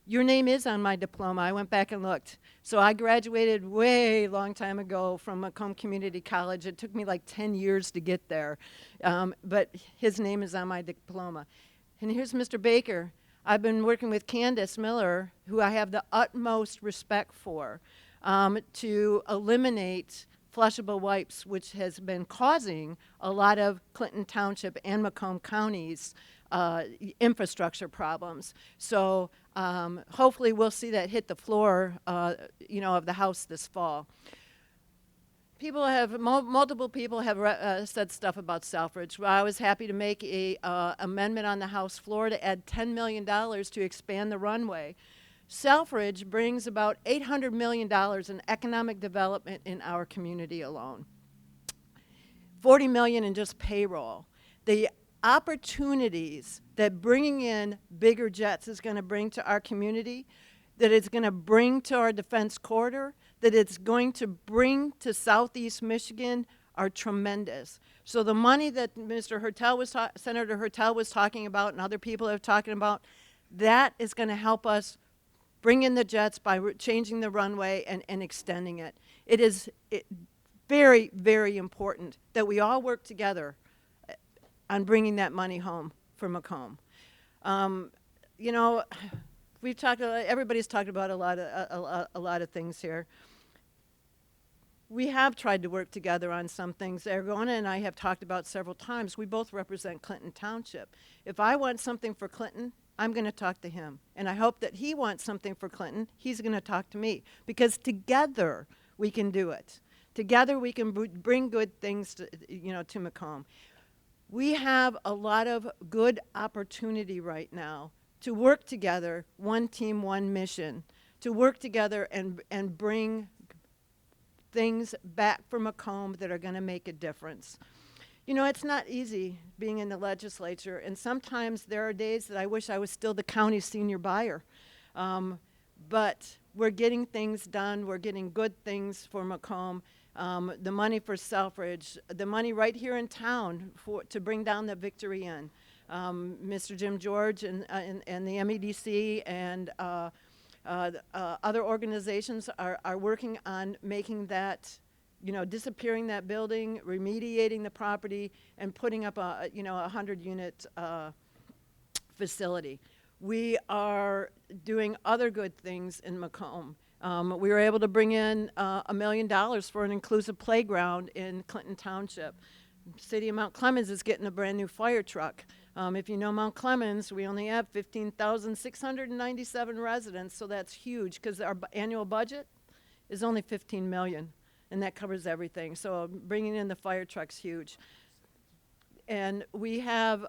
M: Your name is on my diploma. I went back and looked. So I graduated way long time ago from Macomb Community College. It took me like 10 years to get there. But his name is on my diploma. And here's Mr. Baker. I've been working with Candace Miller, who I have the utmost respect for, to eliminate flushable wipes, which has been causing a lot of Clinton Township and Macomb counties infrastructure problems. So hopefully we'll see that hit the floor, of the House this fall. People have, multiple people have said stuff about Selfridge. Well, I was happy to make a amendment on the House floor to add $10 million to expand the runway. Selfridge brings about $800 million in economic development in our community alone. $40 million in just payroll. The opportunities that bringing in bigger jets is going to bring to our community, that it's going to bring to our defense corridor, that it's going to bring to Southeast Michigan are tremendous. So the money that Senator Hertel was talking about and other people are talking about, that is going to help us bring in the jets by changing the runway and extending it. It is very, very important that we all work together on bringing that money home for Macomb. We've talked. Everybody's talked about a lot of things here. We have tried to work together on some things. Aragona and I have talked about several times. We both represent Clinton Township. If I want something for Clinton, I'm going to talk to him. And I hope that he wants something for Clinton. He's going to talk to me. Because together we can do it. Together we can bring good things to Macomb. We have a lot of good opportunity right now to work together, one team, one mission, to work together and bring things back for Macomb that are going to make a difference. You know, it's not easy being in the legislature, and sometimes there are days that I wish I was still the county senior buyer. But we're getting things done. We're getting good things for Macomb. The money for Selfridge, the money right here in town to bring down the Victory Inn. Mr. Jim George and the MEDC and other organizations are working on making that, disappearing that building, remediating the property, and putting up a 100-unit facility. We are doing other good things in Macomb. We were able to bring in $1 million for an inclusive playground in Clinton Township. City of Mount Clemens is getting a brand new fire truck. If you know Mount Clemens, we only have 15,697 residents, so that's huge because our annual budget is only $15 million, and that covers everything. So bringing in the fire truck's huge. And we have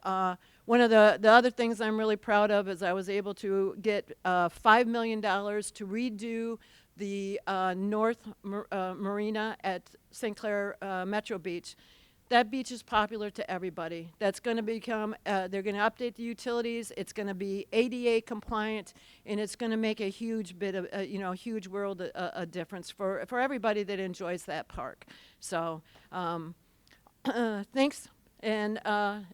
M: one of the other things I'm really proud of is I was able to get $5 million to redo the North Marina at St. Clair Metro Beach. That beach is popular to everybody. That's going to become, they're going to update the utilities. It's going to be ADA compliant, and it's going to make a huge bit of, huge world a difference for everybody that enjoys that park. So thanks. And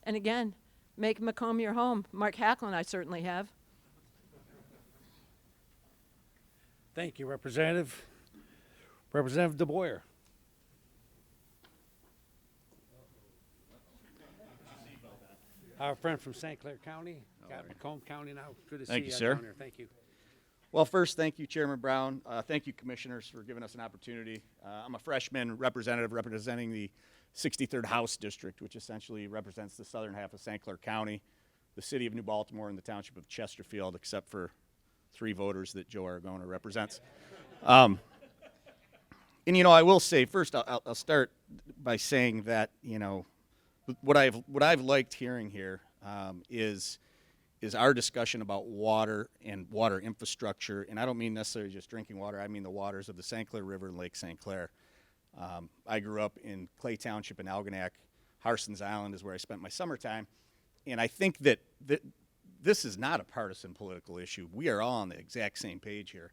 M: again, make Macomb your home. Mark Hackle and I certainly have.
A: Thank you, Representative. Representative DeBoyer. Our friend from St. Clair County, got Macomb County now. Good to see you,
N: sir.
A: down there. Thank you.
N: Well, first, thank you, Chairman Brown. Thank you, commissioners, for giving us an opportunity. I'm a freshman representative representing the 63rd House District, which essentially represents the southern half of St. Clair County. the city of New Baltimore and the township of Chesterfield, except for 3 voters that Joe Aragona represents. And I will say first, I'll start by saying that what I've liked hearing here is our discussion about water and water infrastructure, and I don't mean necessarily just drinking water. I mean the waters of the St. Clair River and Lake St. Clair. I grew up in Clay Township in Algonac. Harson's Island is where I spent my summertime, and I think that this is not a partisan political issue. We are all on the exact same page here,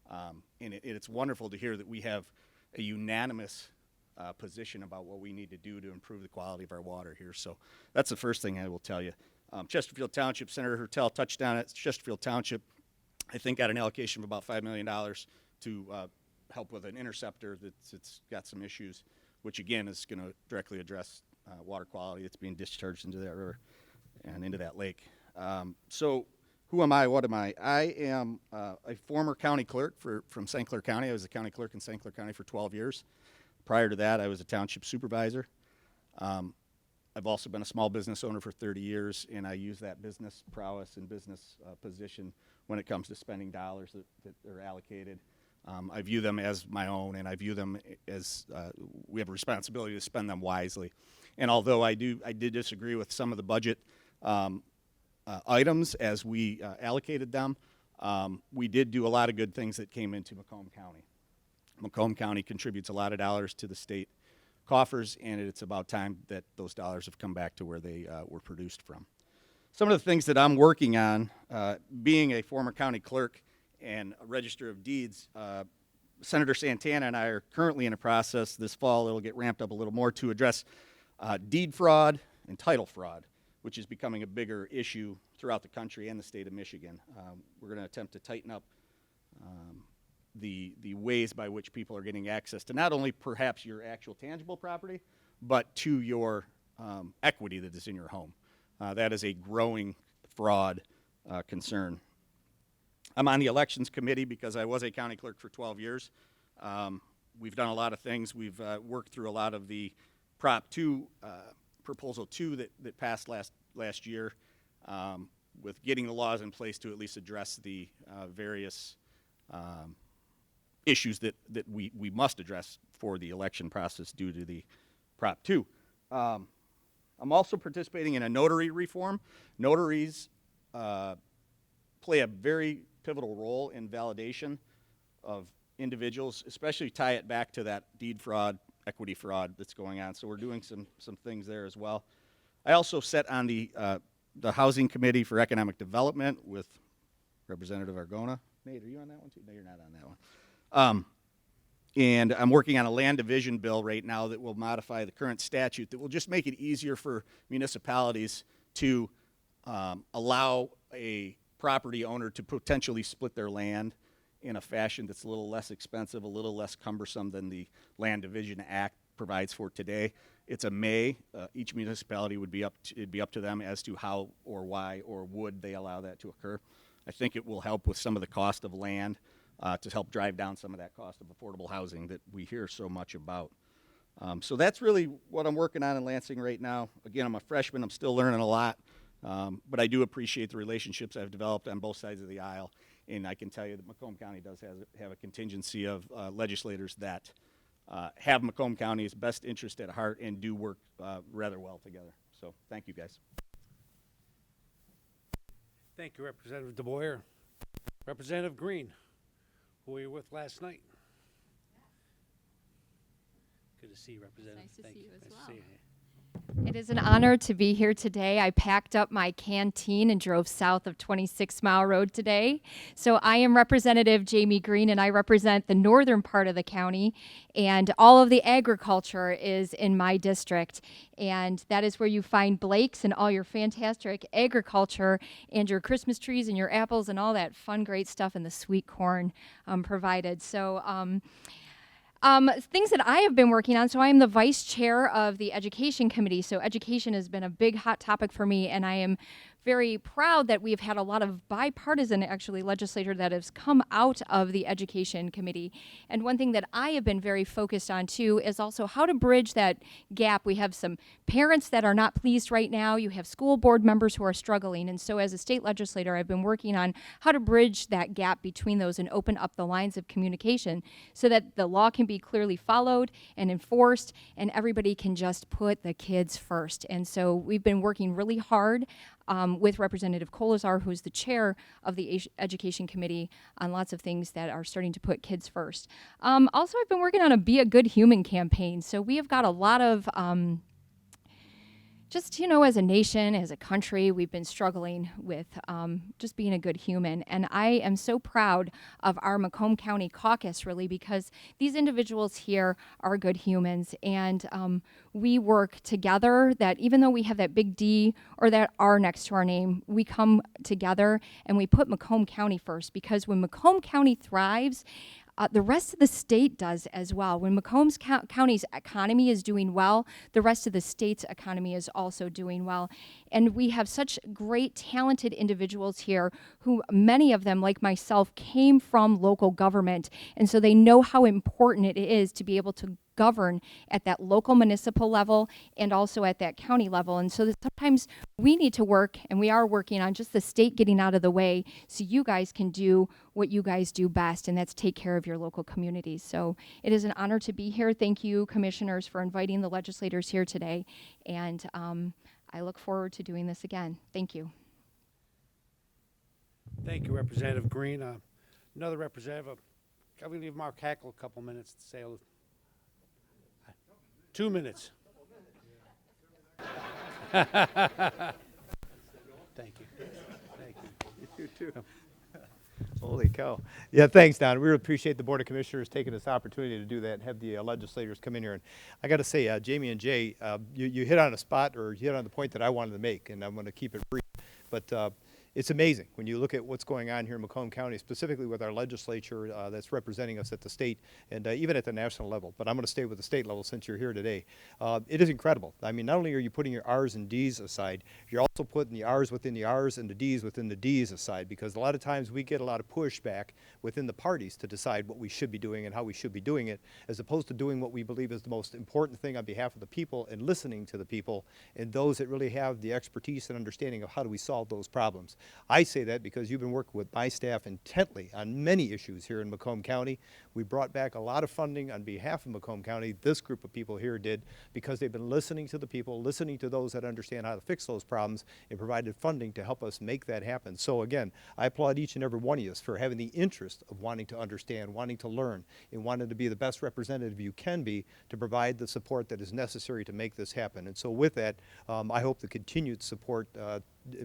N: and it's wonderful to hear that we have a unanimous position about what we need to do to improve the quality of our water here. So that's the first thing I will tell you. Chesterfield Township, Senator Hertel touched on it. Chesterfield Township, I think, got an allocation of about $5 million to help with an interceptor that's got some issues, which again is going to directly address water quality that's being discharged into that river and into that lake. So who am I? What am I? I am a former county clerk from St. Clair County. I was a county clerk in St. Clair County for 12 years. Prior to that, I was a township supervisor. I've also been a small business owner for 30 years, and I use that business prowess and business position when it comes to spending dollars that are allocated. I view them as my own, and I view them as we have a responsibility to spend them wisely. And although I did disagree with some of the budget items as we allocated them, we did do a lot of good things that came into Macomb County. Macomb County contributes a lot of dollars to the state coffers, and it's about time that those dollars have come back to where they were produced from. Some of the things that I'm working on, being a former county clerk and a register of deeds, Senator Santana and I are currently in a process this fall, it'll get ramped up a little more, to address deed fraud and title fraud, which is becoming a bigger issue throughout the country and the state of Michigan. We're going to attempt to tighten up the ways by which people are getting access to not only perhaps your actual tangible property, but to your equity that is in your home. That is a growing fraud concern. I'm on the elections committee because I was a county clerk for 12 years. We've done a lot of things. We've worked through a lot of the Prop 2, Proposal 2 that passed last year, with getting the laws in place to at least address the various issues that we must address for the election process due to the Prop 2. I'm also participating in a notary reform. Notaries play a very pivotal role in validation of individuals, especially tie it back to that deed fraud, equity fraud that's going on. So we're doing some things there as well. I also sit on the Housing Committee for Economic Development with Representative Aragona. Nate, are you on that one too? No, you're not on that one. And I'm working on a land division bill right now that will modify the current statute that will just make it easier for municipalities to allow a property owner to potentially split their land in a fashion that's a little less expensive, a little less cumbersome than the Land Division Act provides for today. It's a may. Each municipality it'd be up to them as to how or why or would they allow that to occur. I think it will help with some of the cost of land to help drive down some of that cost of affordable housing that we hear so much about. So that's really what I'm working on in Lansing right now. Again, I'm a freshman. I'm still learning a lot, but I do appreciate the relationships I've developed on both sides of the aisle. And I can tell you that Macomb County does have a contingency of legislators that have Macomb County's best interest at heart and do work rather well together. So thank you, guys.
A: Thank you, Representative DeBoyer. Representative Greene, who were you with last night? Good to see you, Representative.
O: Nice to
A: Thank
O: see you as
A: Nice
O: well.
A: to see you.
O: It is an honor to be here today. I packed up my canteen and drove south of 26 Mile Road today. So I am Representative Jaime Greene, and I represent the northern part of the county, and all of the agriculture is in my district. And that is where you find Blake's and all your fantastic agriculture and your Christmas trees and your apples and all that fun, great stuff, and the sweet corn provided. So things that I have been working on, so I am the vice chair of the education committee, so education has been a big hot topic for me, and I am very proud that we've had a lot of bipartisan, actually, legislature that has come out of the Education Committee. And one thing that I have been very focused on, too, is also how to bridge that gap. We have some parents that are not pleased right now. You have school board members who are struggling. And so as a state legislator, I've been working on how to bridge that gap between those and open up the lines of communication so that the law can be clearly followed and enforced and everybody can just put the kids first. And so we've been working really hard with Representative Kolazar, who's the chair of the Education Committee, on lots of things that are starting to put kids first. Also, I've been working on a Be a Good Human campaign. So we have got a lot of just, you know, as a nation, as a country, we've been struggling with just being a good human. And I am so proud of our Macomb County caucus, really, because these individuals here are good humans. And we work together, that even though we have that big D or that R next to our name, we come together and we put Macomb County first. Because when Macomb County thrives, the rest of the state does as well. When Macomb County's economy is doing well, the rest of the state's economy is also doing well. And we have such great, talented individuals here who, many of them, like myself, came from local government. And so they know how important it is to be able to govern at that local municipal level and also at that county level. And so that sometimes we need to work, and we are working on just the state getting out of the way so you guys can do what you guys do best, and that's take care of your local communities. So it is an honor to be here. Thank you, commissioners, for inviting the legislators here today. And I look forward to doing this again. Thank you.
A: Thank you, Representative Greene. Another representative, I'm going to leave Mark Hackle a couple minutes to say 2 minutes. Thank you. Thank you.
P: You too. Holy cow. Yeah, thanks, Don. We really appreciate the Board of Commissioners taking this opportunity to do that and have the legislators come in here. And I got to say, Jamie and Jay, you hit on a spot, or you hit on the point that I wanted to make, and I'm going to keep it brief. But it's amazing when you look at what's going on here in Macomb County, specifically with our legislature that's representing us at the state and even at the national level. But I'm going to stay with the state level since you're here today. It is incredible. I mean, not only are you putting your R's and D's aside, you're also putting the R's within the R's and the D's within the D's aside, because a lot of times we get a lot of pushback within the parties to decide what we should be doing and how we should be doing it, as opposed to doing what we believe is the most important thing on behalf of the people and listening to the people and those that really have the expertise and understanding of how do we solve those problems. I say that because you've been working with my staff intently on many issues here in Macomb County. We brought back a lot of funding on behalf of Macomb County. This group of people here did, because they've been listening to the people, listening to those that understand how to fix those problems, and provided funding to help us make that happen. So again, I applaud each and every one of you for having the interest of wanting to understand, wanting to learn, and wanting to be the best representative you can be to provide the support that is necessary to make this happen. And so with that, I hope the continued support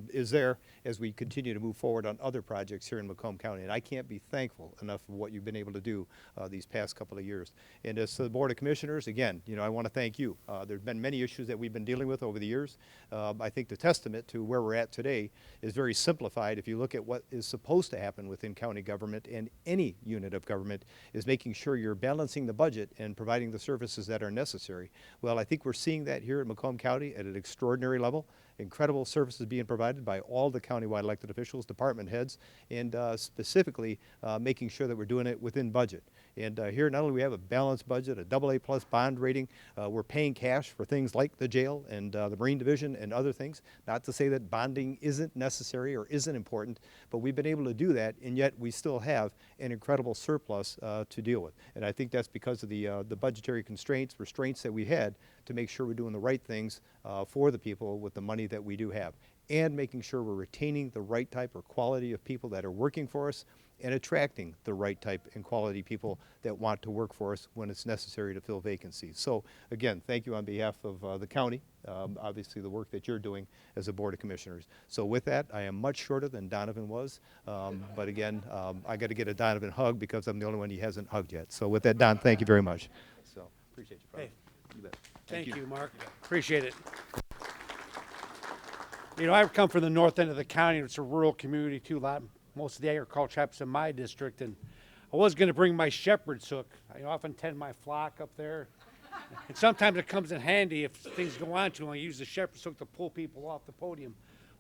P: is there as we continue to move forward on other projects here in Macomb County. And I can't be thankful enough for what you've been able to do these past couple of years. And as to the Board of Commissioners, again, you know, I want to thank you. There have been many issues that we've been dealing with over the years. I think the testament to where we're at today is very simplified. If you look at what is supposed to happen within county government and any unit of government, is making sure you're balancing the budget and providing the services that are necessary. Well, I think we're seeing that here at Macomb County at an extraordinary level. Incredible services being provided by all the countywide elected officials, department heads, and specifically making sure that we're doing it within budget. And here, not only do we have a balanced budget, a AA+ bond rating, we're paying cash for things like the jail and the Marine Division and other things. Not to say that bonding isn't necessary or isn't important, but we've been able to do that, and yet we still have an incredible surplus to deal with. And I think that's because of the budgetary restraints that we had to make sure we're doing the right things for the people with the money that we do have, and making sure we're retaining the right type or quality of people that are working for us and attracting the right type and quality people that want to work for us when it's necessary to fill vacancies. So again, thank you on behalf of the county, obviously the work that you're doing as a Board of Commissioners. So with that, I am much shorter than Donavan was, but again, I got to get a Donavan hug because I'm the only one he hasn't hugged yet. So with that, Don, thank you very much. So appreciate you, brother.
A: Hey.
P: You bet.
A: Thank you, Mark. Appreciate it. You know, I come from the north end of the county. It's a rural community too. Most of the agriculture happens in my district, and I was going to bring my shepherd's hook. I often tend my flock up there, and sometimes it comes in handy if things go on too long. I use the shepherd's hook to pull people off the podium.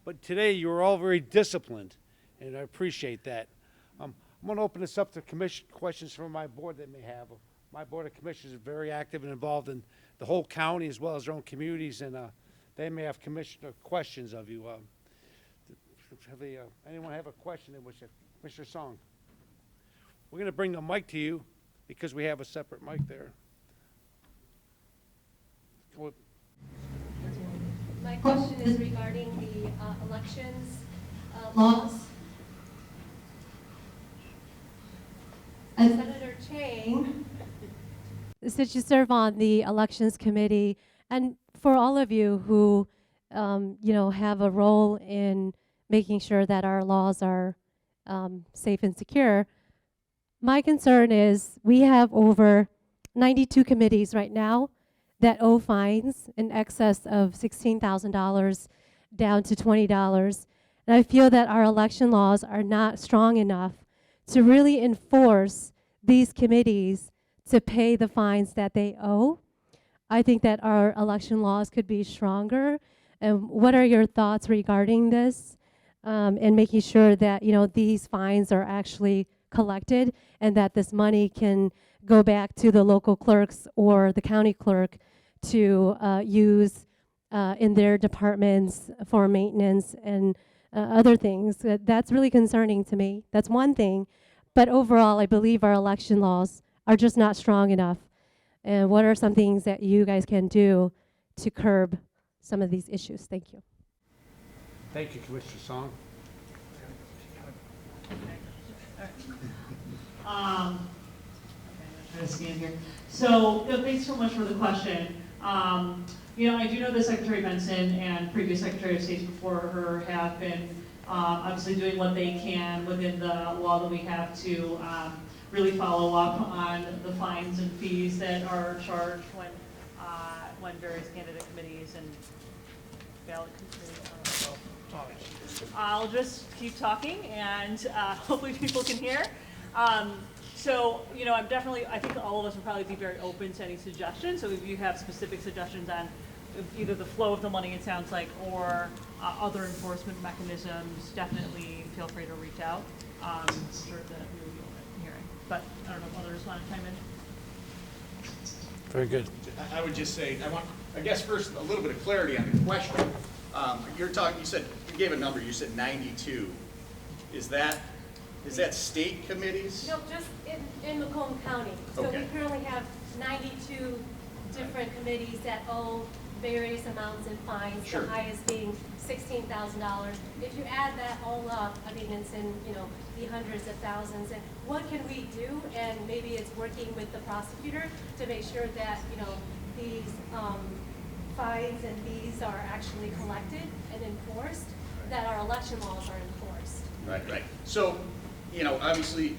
A: but today you were all very disciplined, and I appreciate that. I'm going to open this up to commission questions from my board that may have. My Board of Commissioners is very active and involved in the whole county as well as their own communities, and they may have commissioner questions of you. Anyone have a question? Mr. Song. We're going to bring the mic to you because we have a separate mic there.
Q: My question is regarding the elections laws. Senator Chang, since you serve on the elections committee, and for all of you who, have a role in making sure that our laws are safe and secure, my concern is we have over 92 committees right now that owe fines in excess of $16,000 down to $20. And I feel that our election laws are not strong enough to really enforce these committees to pay the fines that they owe. I think that our election laws could be stronger. And what are your thoughts regarding this and making sure that these fines are actually collected and that this money can go back to the local clerks or the county clerk to use in their departments for maintenance and other things? That's really concerning to me. That's one thing. But overall, I believe our election laws are just not strong enough. And what are some things that you guys can do to curb some of these issues? Thank you.
A: Thank you, Commissioner Song.
R: Trying to stand here. So, thanks so much for the question. I do know that Secretary Mentzer and previous Secretary of State before her have been obviously doing what they can within the law that we have to really follow up on the fines and fees that are charged when various candidate committees and ballot committees are. I'll just keep talking and hopefully people can hear. I think all of us would probably be very open to any suggestions. So if you have specific suggestions on either the flow of the money, it sounds like, or other enforcement mechanisms, definitely feel free to reach out. I'm sure that we will be open to hearing. But I don't know if others want to chime in.
A: Very good.
N: I would just say, I guess first a little bit of clarity on the question. You gave a number, you said 92. Is that state committees?
Q: No, just in Macomb County. So
N: Okay.
Q: we currently have 92 different committees that owe various amounts in fines,
N: Sure.
Q: the highest being $16,000. If you add that all up, I mean, it's in, the hundreds of thousands. And what can we do? And maybe it's working with the prosecutor to make sure that, these fines and fees are actually collected and enforced, that our election laws are enforced.
N: Right. So, obviously,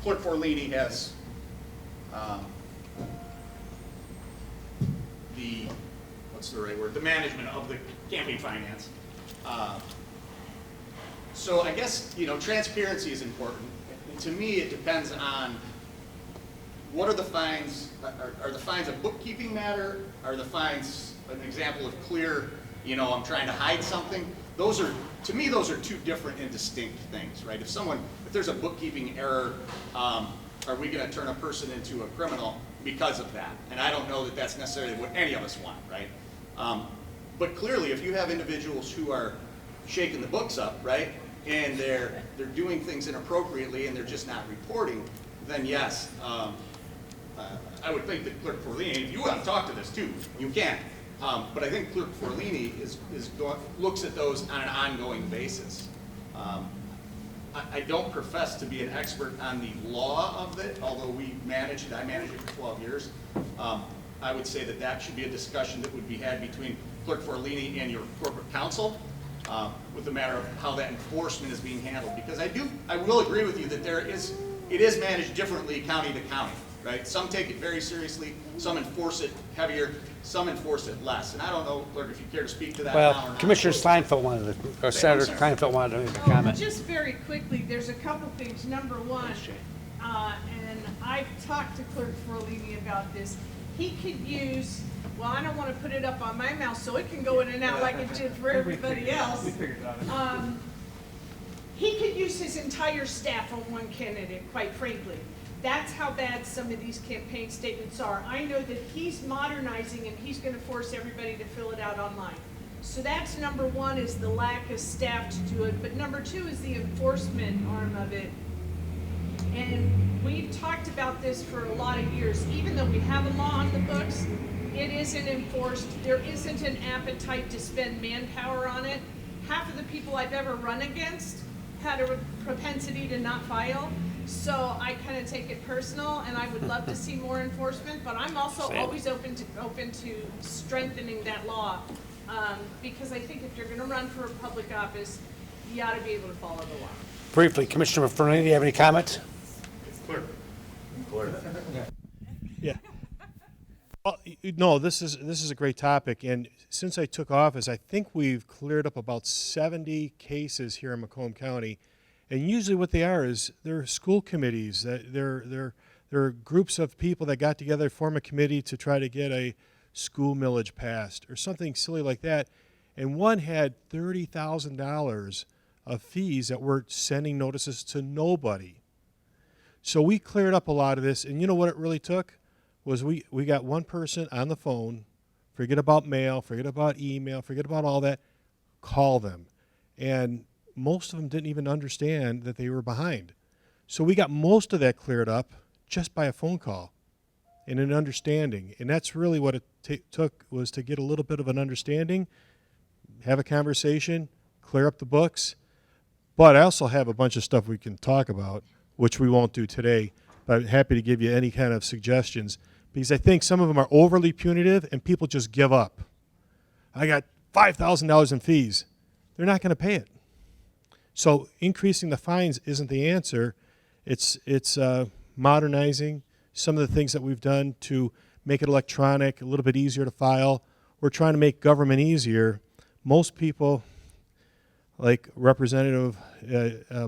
N: Clerk Forlini has the management of the campaign finance. So I guess, transparency is important. And to me, it depends on what are the fines. Are the fines a bookkeeping matter? Are the fines an example of clear, I'm trying to hide something? To me, those are two different and distinct things, right? If there's a bookkeeping error, are we going to turn a person into a criminal because of that? And I don't know that that's necessarily what any of us want, right? But clearly, if you have individuals who are shaking the books up, right, and they're doing things inappropriately and they're just not reporting, then yes, I would think that Clerk Forlini, if you want to talk to this too, you can. But I think Clerk Forlini looks at those on an ongoing basis. I don't profess to be an expert on the law of it, although I managed it for 12 years. I would say that should be a discussion that would be had between Clerk Forlini and your corporate counsel with the matter of how that enforcement is being handled. Because I will agree with you that it is managed differently county to county, right? Some take it very seriously, some enforce it heavier, some enforce it less. And I don't know, Clerk, if you care to speak to that now or
A: Well,
N: not.
A: Commissioner Klinefelt or Senator Klinefelt wanted to make a comment.
B: Just very quickly, there's a couple things. Number one, and I've talked to Clerk Forlini about this. he could use, well, I don't want to put it up on my mouse so it can go in and out like it did for everybody else.
L: We figured it out.
B: He could use his entire staff on one candidate, quite frankly. That's how bad some of these campaign statements are. I know that he's modernizing and he's going to force everybody to fill it out online. So that's number one, is the lack of staff to do it. But number two is the enforcement arm of it. And we've talked about this for a lot of years. Even though we have a law on the books, it isn't enforced. There isn't an appetite to spend manpower on it. Half of the people I've ever run against had a propensity to not file. So I kind of take it personal, and I would love to see more enforcement, but I'm also always open to strengthening that law, because I think if you're going to run for a public office, you ought to be able to follow the law.
A: Briefly, Commissioner Veronica, do you have any comments?
G: Clerk.
S: Yeah. Well, no, this is a great topic, and since I took office, I think we've cleared up about 70 cases here in Macomb County. And usually what they are is they're school committees. They're groups of people that got together, form a committee to try to get a school millage passed or something silly like that. And one had $30,000 of fees that were sending notices to nobody. So we cleared up a lot of this. And you know what it really took? Was we got one person on the phone, forget about mail, forget about email, forget about all that, call them. And most of them didn't even understand that they were behind. So we got most of that cleared up just by a phone call and an understanding. And that's really what it took, was to get a little bit of an understanding, have a conversation, clear up the books. But I also have a bunch of stuff we can talk about, which we won't do today. But I'm happy to give you any kind of suggestions, because I think some of them are overly punitive and people just give up. I got $5,000 in fees. They're not going to pay it. So increasing the fines isn't the answer. It's modernizing some of the things that we've done to make it electronic, a little bit easier to file. We're trying to make government easier. Most people, like Representative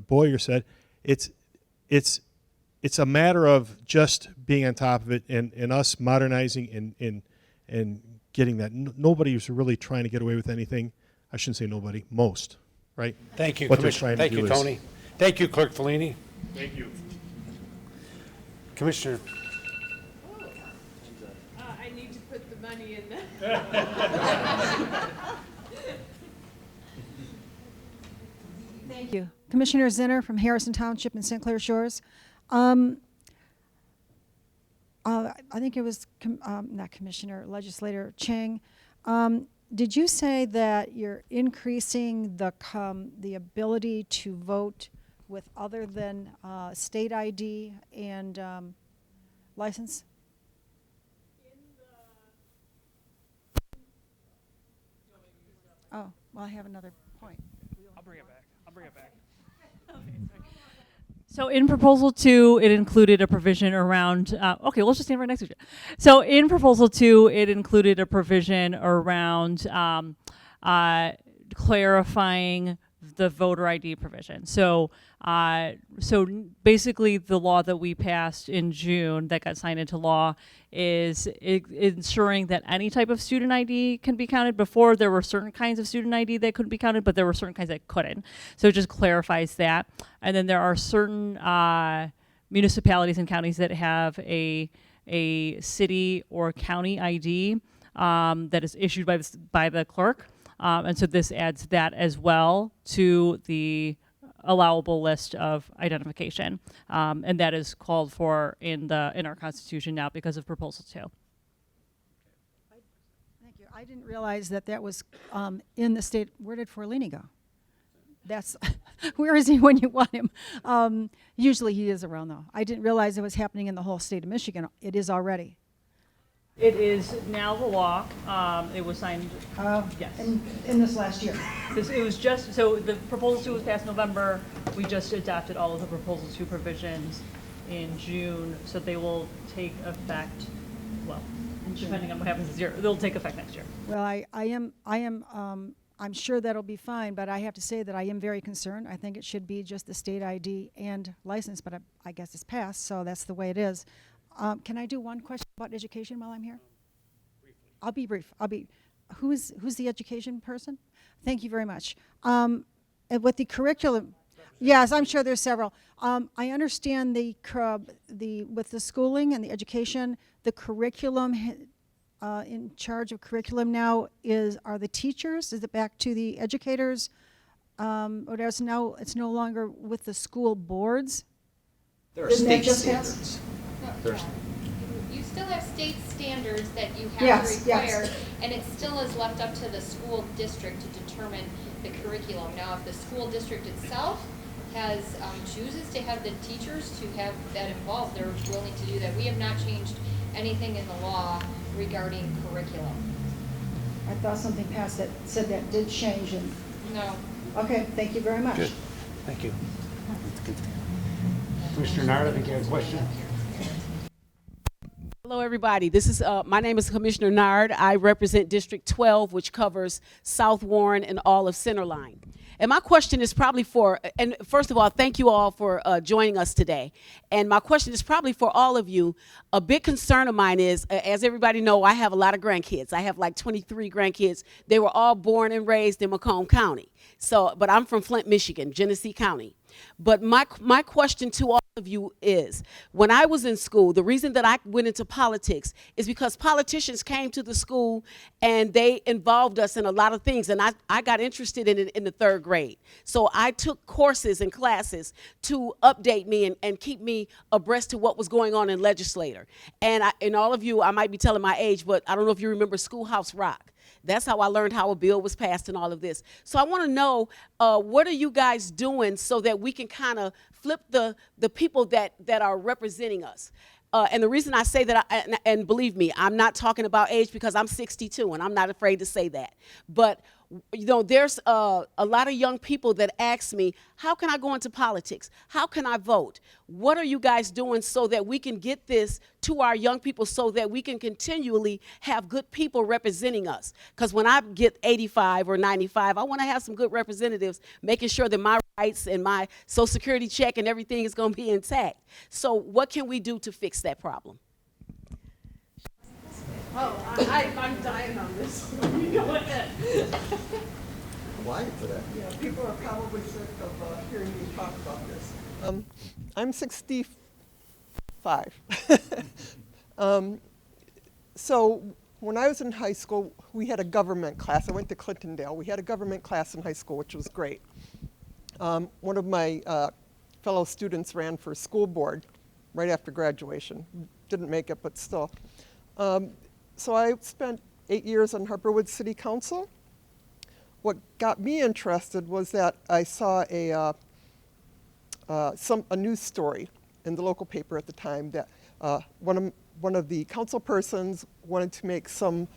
S: Boyer said, it's a matter of just being on top of it and us modernizing and getting that. Nobody's really trying to get away with anything. I shouldn't say nobody, most. Right?
A: Thank you,
S: what
A: Commissioner. Thank you, Tony. Thank you, Clerk Fellini.
G: Thank you.
A: Commissioner.
B: I need to put the money in there.
T: Thank you. Commissioner Zinner from Harrison Township and St. Clair Shores. I think it was, not Commissioner, Legislator Chang. Did you say that you're increasing the ability to vote with other than state ID and license? Oh, well, I have another point.
L: I'll bring it back.
F: So in Proposal 2, it included a provision around, okay, let's just stand right next to each other. So in Proposal 2, it included a provision around clarifying the voter ID provision. So basically the law that we passed in June that got signed into law is ensuring that any type of student ID can be counted. Before, there were certain kinds of student ID that couldn't be counted, but there were certain kinds that couldn't. So it just clarifies that. And then there are certain municipalities and counties that have a city or county ID that is issued by the clerk. And so this adds that as well to the allowable list of identification, and that is called for in our Constitution now because of Proposal 2.
T: Thank you. I didn't realize that was in the state. Where did Forlini go? That's where is he when you want him? Usually he is around though. I didn't realize it was happening in the whole state of Michigan. It is already.
F: It is now the law. It was signed. Yes.
T: In this last year.
F: It was just, so the Proposal 2 was passed November. We just adopted all of the Proposal 2 provisions in June, so they will take effect, well, depending on what happens this year, they'll take effect next year.
T: Well, I'm sure that'll be fine, but I have to say that I am very concerned. I think it should be just the state ID and license, but I guess it's passed, so that's the way it is. Can I do one question about education while I'm here? I'll be brief. Who's the education person? Thank you very much. And with the curriculum, yes, I'm sure there's several. I understand with the schooling and the education, the curriculum in charge of curriculum now are the teachers. Is it back to the educators? Or it's no longer with the school boards?
U: There are
T: Didn't that
U: state
T: just
U: standards. There's-
V: You still have state standards that you have
T: Yes,
V: to require,
T: yes.
V: and it still is left up to the school district to determine the curriculum. Now, if the school district itself chooses to have the teachers to have that involved, they're willing to do that. We have not changed anything in the law regarding curriculum.
T: I thought something passed that said that did change.
V: No.
T: Okay, thank you very much.
A: Good. Thank you. Commissioner Nard, I think you have a question.
W: Hello, everybody. This is my name is Commissioner Nard. I represent District 12, which covers South Warren and all of Centerline. And my question is probably and first of all, thank you all for joining us today. And my question is probably for all of you. A big concern of mine is, as everybody know, I have a lot of grandkids. I have like 23 grandkids. They were all born and raised in Macomb County. But I'm from Flint, Michigan, Genesee County. But my question to all of you is, when I was in school, the reason that I went into politics is because politicians came to the school and they involved us in a lot of things. And I got interested in it in the 3rd grade. So I took courses and classes to update me and keep me abreast to what was going on in Legislator. And all of you, I might be telling my age, but I don't know if you remember Schoolhouse Rock. That's how I learned how a bill was passed and all of this. So I want to know, what are you guys doing so that we can kind of flip the people that are representing us? And the reason I say that, and believe me, I'm not talking about age because I'm 62 and I'm not afraid to say that. But there's a lot of young people that ask me, how can I go into politics? How can I vote? What are you guys doing so that we can get this to our young people so that we can continually have good people representing us? Because when I get 85 or 95, I want to have some good representatives making sure that my rights and my Social Security check and everything is going to be intact. So what can we do to fix that problem?
E: Oh, I'm dying on this. You go ahead.
C: Why today?
E: Yeah, people are probably sick of hearing me talk about this. I'm 65. So when I was in high school, we had a government class. I went to Clintondale. We had a government class in high school, which was great. One of my fellow students ran for school board right after graduation. Didn't make it, but still. So I spent 8 years on Harper Woods City Council. What got me interested was that I saw a news story in the local paper at the time that one of the council persons wanted to make some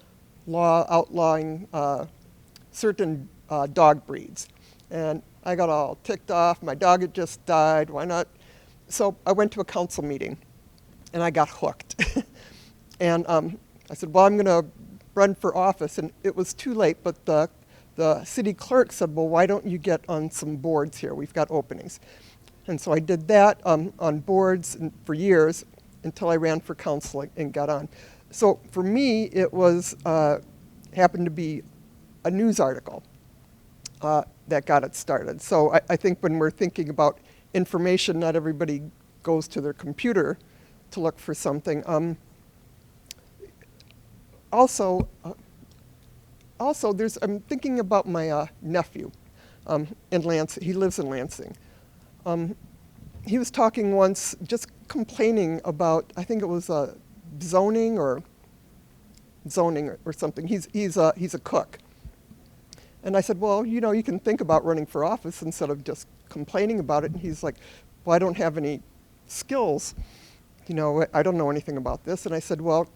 E: law outlawing certain dog breeds. And I got all ticked off. My dog had just died. Why not? So I went to a council meeting, and I got hooked. And I said, well, I'm going to run for office. And it was too late, but the city clerk said, well, why don't you get on some boards here? We've got openings. And so I did that on boards for years until I ran for council and got on. So for me, it was happened to be a news article that got it started. So I think when we're thinking about information, not everybody goes to their computer to look for something. Also, I'm thinking about my nephew in Lansing. He lives in Lansing. He was talking once, just complaining about, I think it was zoning or something. He's a cook. And I said, well, you can think about running for office instead of just complaining about it. And he's like, well, I don't have any skills. I don't know anything about this. And I said, well,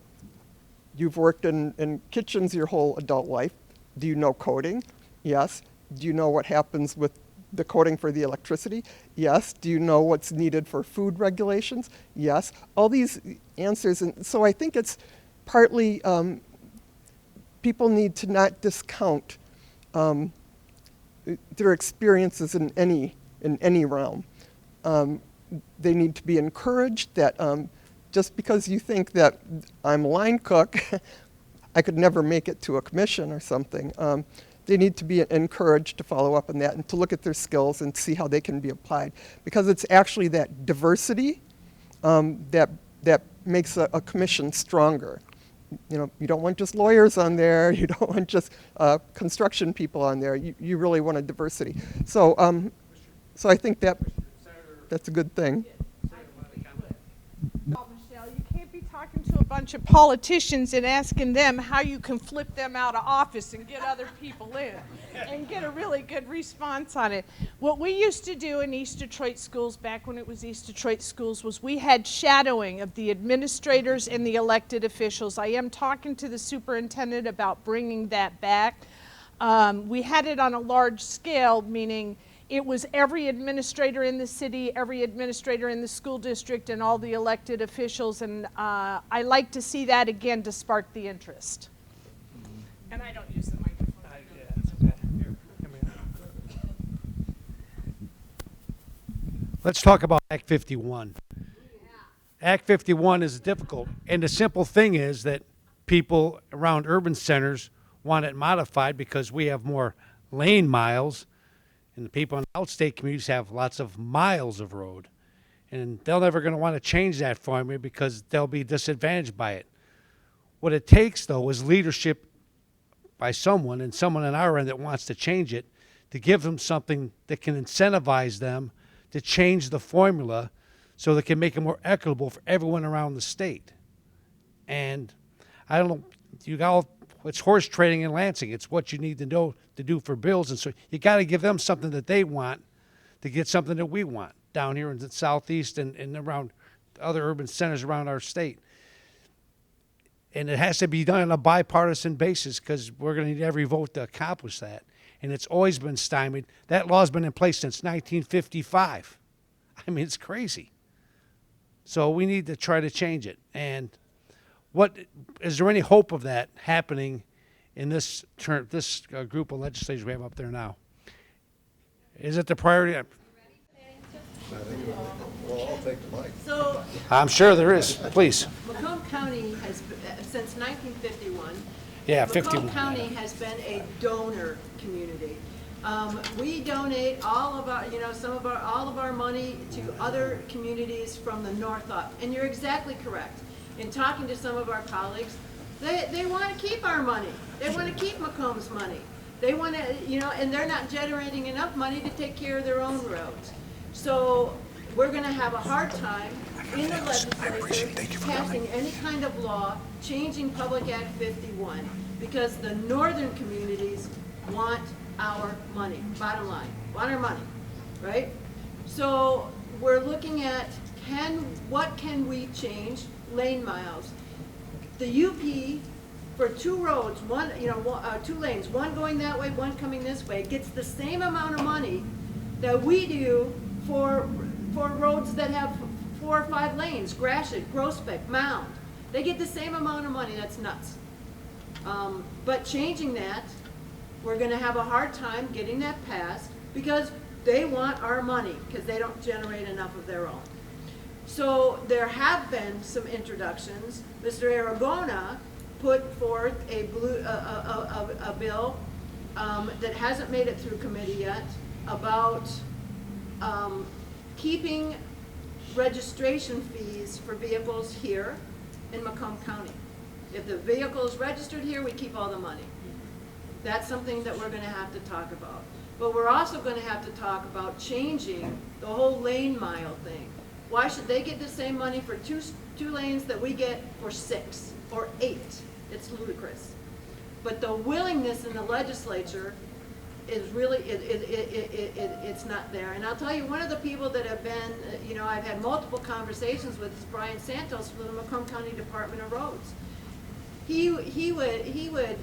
E: you've worked in kitchens your whole adult life. Do you know coding? Yes. Do you know what happens with the coding for the electricity? Yes. Do you know what's needed for food regulations? Yes. All these answers. And so I think it's partly people need to not discount their experiences in any realm. They need to be encouraged that just because you think that I'm line cook, I could never make it to a commission or something. They need to be encouraged to follow up on that and to look at their skills and see how they can be applied. Because it's actually that diversity that makes a commission stronger. You know, you don't want just lawyers on there. You don't want just construction people on there. You really want a diversity. So, so I think that's a good thing.
B: Michelle, you can't be talking to a bunch of politicians and asking them how you can flip them out of office and get other people in and get a really good response on it. What we used to do in East Detroit schools, back when it was East Detroit schools, was we had shadowing of the administrators and the elected officials. I am talking to the superintendent about bringing that back. We had it on a large scale, meaning it was every administrator in the city, every administrator in the school district, and all the elected officials, and I like to see that again to spark the interest. And I don't use the microphone.
A: Let's talk about Act 51. Act 51 is difficult, and the simple thing is that people around urban centers want it modified because we have more lane miles, and the people in outstate communities have lots of miles of road. And they're never going to want to change that formula because they'll be disadvantaged by it. What it takes, though, is leadership by someone, and someone on our end that wants to change it, to give them something that can incentivize them to change the formula so they can make it more equitable for everyone around the state. And I don't know, you got all, it's horse trading in Lansing. It's what you need to know to do for bills. And so you got to give them something that they want to get something that we want down here in the southeast and around other urban centers around our state. And it has to be done on a bipartisan basis because we're going to need every vote to accomplish that. And it's always been stymied. That law's been in place since 1955. I mean, it's crazy. So we need to try to change it. And what is there any hope of that happening in this term, this group of legislators we have up there now? Is it the priority?
C: Well, I'll take the mic.
M: So
A: I'm sure there is. Please.
M: Macomb County has, since 1951,
A: Yeah,
M: Macomb
A: 51.
M: County has been a donor community. We donate all of our, all of our money to other communities from the north up. And you're exactly correct. In talking to some of our colleagues, they want to keep our money. They want to keep Macomb's money. They want to, and they're not generating enough money to take care of their own roads. So we're going to have a hard time in the legislature passing any kind of law changing Public Act 51 because the northern communities want our money, bottom line, want our money, right? So we're looking at what can we change? Lane miles. The UP for two roads, two lanes, one going that way, one coming this way, gets the same amount of money that we do for roads that have 4 or 5 lanes, Gratiot, Groesbeck, Mound. They get the same amount of money. That's nuts. But changing that, we're going to have a hard time getting that passed because they want our money because they don't generate enough of their own. So there have been some introductions. Mr. Aragona put forth a bill that hasn't made it through committee yet about keeping registration fees for vehicles here in Macomb County. If the vehicle is registered here, we keep all the money. That's something that we're going to have to talk about. But we're also going to have to talk about changing the whole lane mile thing. Why should they get the same money for two lanes that we get for 6 or 8? It's ludicrous. But the willingness in the legislature is really, it's not there. And I'll tell you, one of the people that have been, I've had multiple conversations with is Brian Santos from the Macomb County Department of Roads. He would,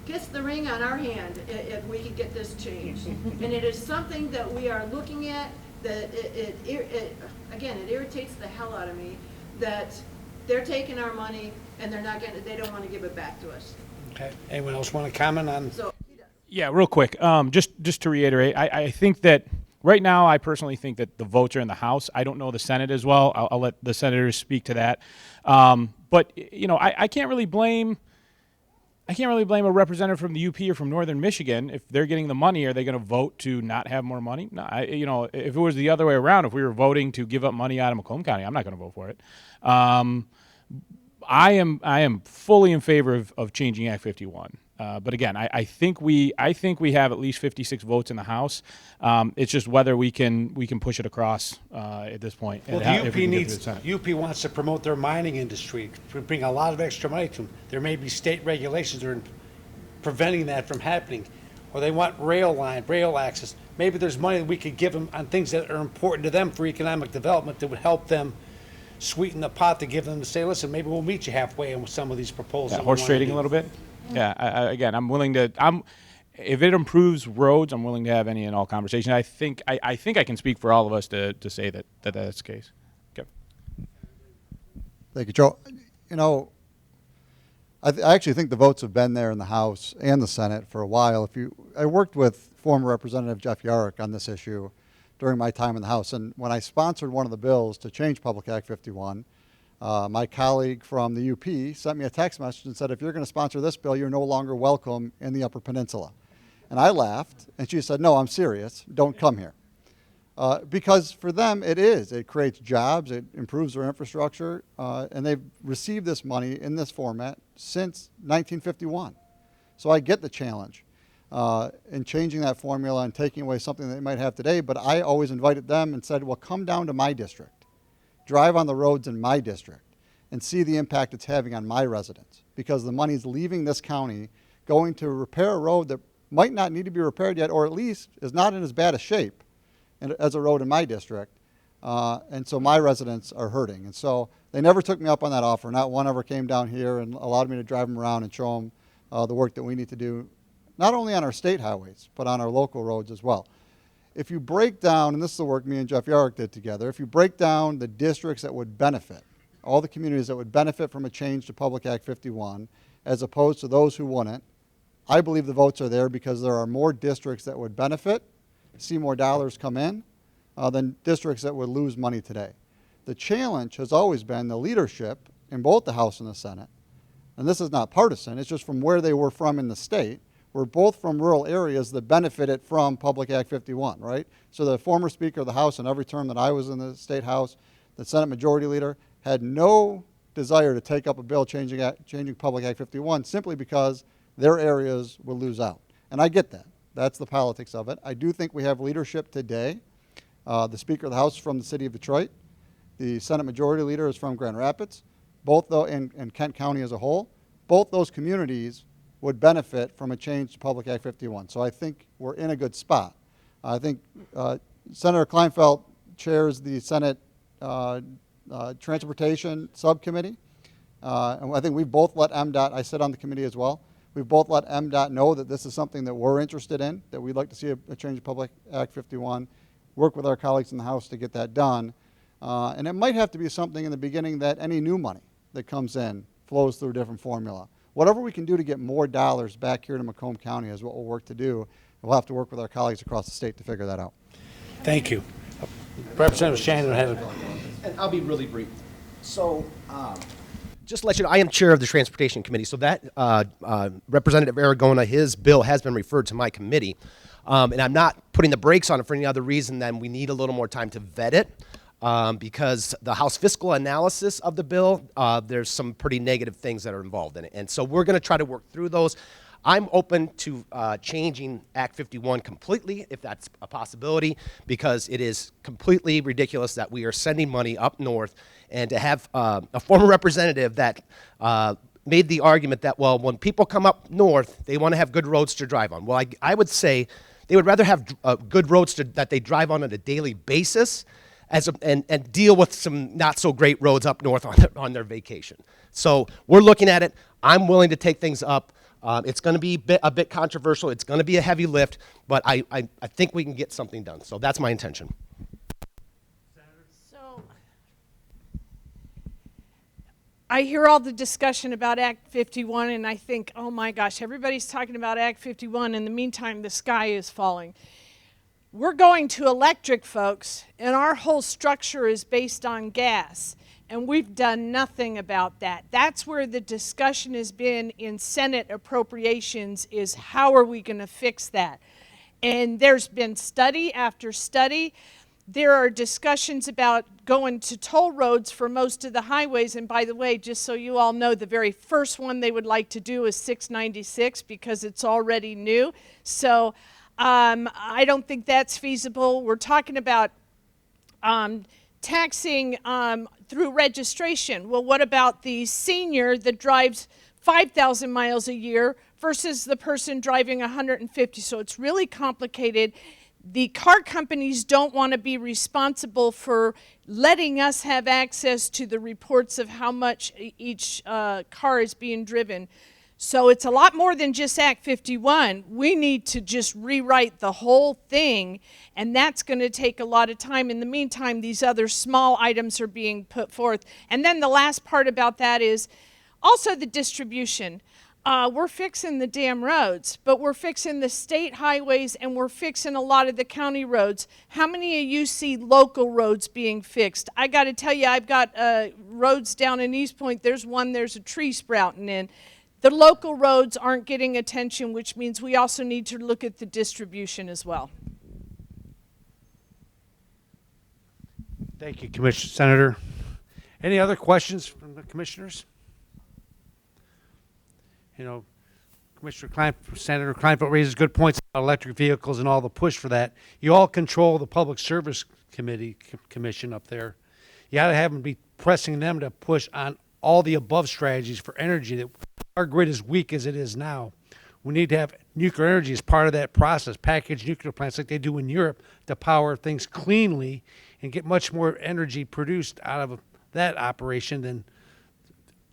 M: kiss the ring on our hand if we could get this changed. And it is something that we are looking at, that again, it irritates the hell out of me that they're taking our money and they don't want to give it back to us.
A: Okay. Anyone else want to comment on?
L: Yeah, real quick. Just to reiterate, I think that right now, I personally think that the votes are in the House. I don't know the Senate as well. I'll let the senators speak to that. But you know, I can't really blame. I can't really blame a representative from the UP or from Northern Michigan. If they're getting the money, are they going to vote to not have more money? No, you know, if it was the other way around, if we were voting to give up money out of Macomb County, I'm not going to vote for it. I am fully in favor of changing Act 51. But again, I think we have at least 56 votes in the House. It's just whether we can push it across at this point.
A: Well,
L: and
A: the
L: if
A: UP
L: we can get
A: needs,
L: through the Senate.
A: UP wants to promote their mining industry, to bring a lot of extra money to them. There may be state regulations that are preventing that from happening. Or they want rail access. Maybe there's money that we could give them on things that are important to them for economic development that would help them sweeten the pot to give them to say, listen, maybe we'll meet you halfway on some of these proposals.
L: Yeah,
A: that we
L: horse
A: wanna
L: trading
A: do.
L: a little bit. Yeah, again, I'm willing to. If it improves roads, I'm willing to have any and all conversation. I think I can speak for all of us to say that that's the case. Okay.
C: Thank you, Joe. You know, I actually think the votes have been there in the House and the Senate for a while. I worked with former Representative Jeff Yarrick on this issue during my time in the House, and when I sponsored one of the bills to change Public Act 51, my colleague from the UP sent me a text message and said, if you're going to sponsor this bill, you're no longer welcome in the Upper Peninsula. And I laughed, and she said, no, I'm serious. Don't come here. Because for them, it creates jobs, it improves their infrastructure, and they've received this money in this format since 1951. So I get the challenge in changing that formula and taking away something they might have today, but I always invited them and said, well, come down to my district. Drive on the roads in my district and see the impact it's having on my residents, because the money's leaving this county going to repair a road that might not need to be repaired yet, or at least is not in as bad a shape as a road in my district. And so my residents are hurting. And so they never took me up on that offer. Not one ever came down here and allowed me to drive them around and show them the work that we need to do, not only on our state highways, but on our local roads as well. If you break down, and this is the work me and Jeff Yarrick did together, if you break down the districts that would benefit, all the communities that would benefit from a change to Public Act 51, as opposed to those who wouldn't, I believe the votes are there because there are more districts that would benefit, see more dollars come in, than districts that would lose money today. The challenge has always been the leadership in both the House and the Senate, and this is not partisan, it's just from where they were from in the state. We're both from rural areas that benefited from Public Act 51, right? So the former Speaker of the House in every term that I was in the State House, the Senate Majority Leader, had no desire to take up a bill changing Public Act 51 simply because their areas will lose out. And I get that. That's the politics of it. I do think we have leadership today. The Speaker of the House is from the city of Detroit. The Senate Majority Leader is from Grand Rapids, both though, and Kent County as a whole. Both those communities would benefit from a change to Public Act 51. So I think we're in a good spot. I think Senator Klinefelt chairs the Senate Transportation Subcommittee. And I think we've both let MDOT, I sit on the committee as well, we've both let MDOT know that this is something that we're interested in, that we'd like to see a change to Public Act 51, work with our colleagues in the House to get that done. And it might have to be something in the beginning that any new money that comes in flows through a different formula. Whatever we can do to get more dollars back here to Macomb County is what we'll work to do. We'll have to work with our colleagues across the state to figure that out.
A: Thank you. Representative Shannon had a...
J: And I'll be really brief. So, just to let you know, I am chair of the Transportation Committee, so that Representative Aragona, his bill has been referred to my committee. And I'm not putting the brakes on it for any other reason than we need a little more time to vet it. Because the House fiscal analysis of the bill, there's some pretty negative things that are involved in it. And so we're going to try to work through those. I'm open to changing Act 51 completely, if that's a possibility, because it is completely ridiculous that we are sending money up north, and to have a former representative that made the argument that, well, when people come up north, they want to have good roads to drive on. Well, I would say they would rather have good roads that they drive on a daily basis, and deal with some not so great roads up north on their vacation. So we're looking at it. I'm willing to take things up. It's going to be a bit controversial. It's going to be a heavy lift, but I think we can get something done. So that's my intention.
B: So I hear all the discussion about Act 51, and I think, oh my gosh, everybody's talking about Act 51. In the meantime, the sky is falling. We're going to electric, folks, and our whole structure is based on gas. And we've done nothing about that. That's where the discussion has been in Senate appropriations, is how are we going to fix that? And there's been study after study. There are discussions about going to toll roads for most of the highways. And by the way, just so you all know, the very first one they would like to do is 696 because it's already new. So I don't think that's feasible. We're talking about taxing through registration. Well, what about the senior that drives 5,000 miles a year versus the person driving 150? So it's really complicated. The car companies don't want to be responsible for letting us have access to the reports of how much each car is being driven. So it's a lot more than just Act 51. We need to just rewrite the whole thing, and that's going to take a lot of time. In the meantime, these other small items are being put forth. And then the last part about that is also the distribution. We're fixing the damn roads, but we're fixing the state highways and we're fixing a lot of the county roads. How many of you see local roads being fixed? I got to tell you, I've got roads down in East Point. There's a tree sprouting in. The local roads aren't getting attention, which means we also need to look at the distribution as well.
A: Thank you, Senator. Any other questions from the commissioners? You know, Senator Klinefelt raises good points about electric vehicles and all the push for that. You all control the Public Service Commission up there. You got to have them be pressing them to push on all the above strategies for energy. That our grid is weak as it is now. We need to have nuclear energy as part of that process, packaged nuclear plants like they do in Europe to power things cleanly and get much more energy produced out of that operation than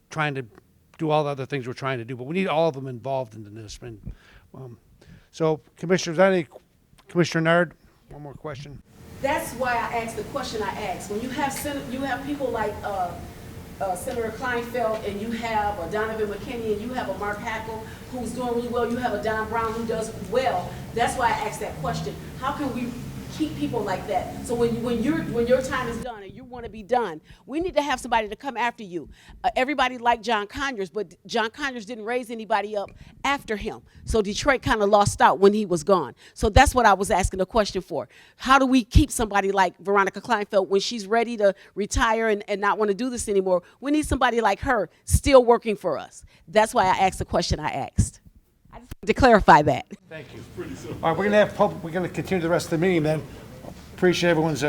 A: trying to do all the other things we're trying to do. But we need all of them involved in this. So, Commissioner Nard, one more question.
W: That's why I asked the question I asked. When you have people like Senator Klinefelt, and you have a Donavan McKinney, and you have a Mark Hackle who's doing really well, you have a Don Brown who does well. That's why I asked that question. How can we keep people like that? So when your time is done and you want to be done, we need to have somebody to come after you. Everybody liked John Conyers, but John Conyers didn't raise anybody up after him. So Detroit kind of lost out when he was gone. So that's what I was asking the question for. How do we keep somebody like Veronica Klinefelt when she's ready to retire and not want to do this anymore? We need somebody like her still working for us. That's why I asked the question I asked. I just wanted to clarify that.
A: Thank you. All right, we're going to continue the rest of the meeting then. Appreciate everyone's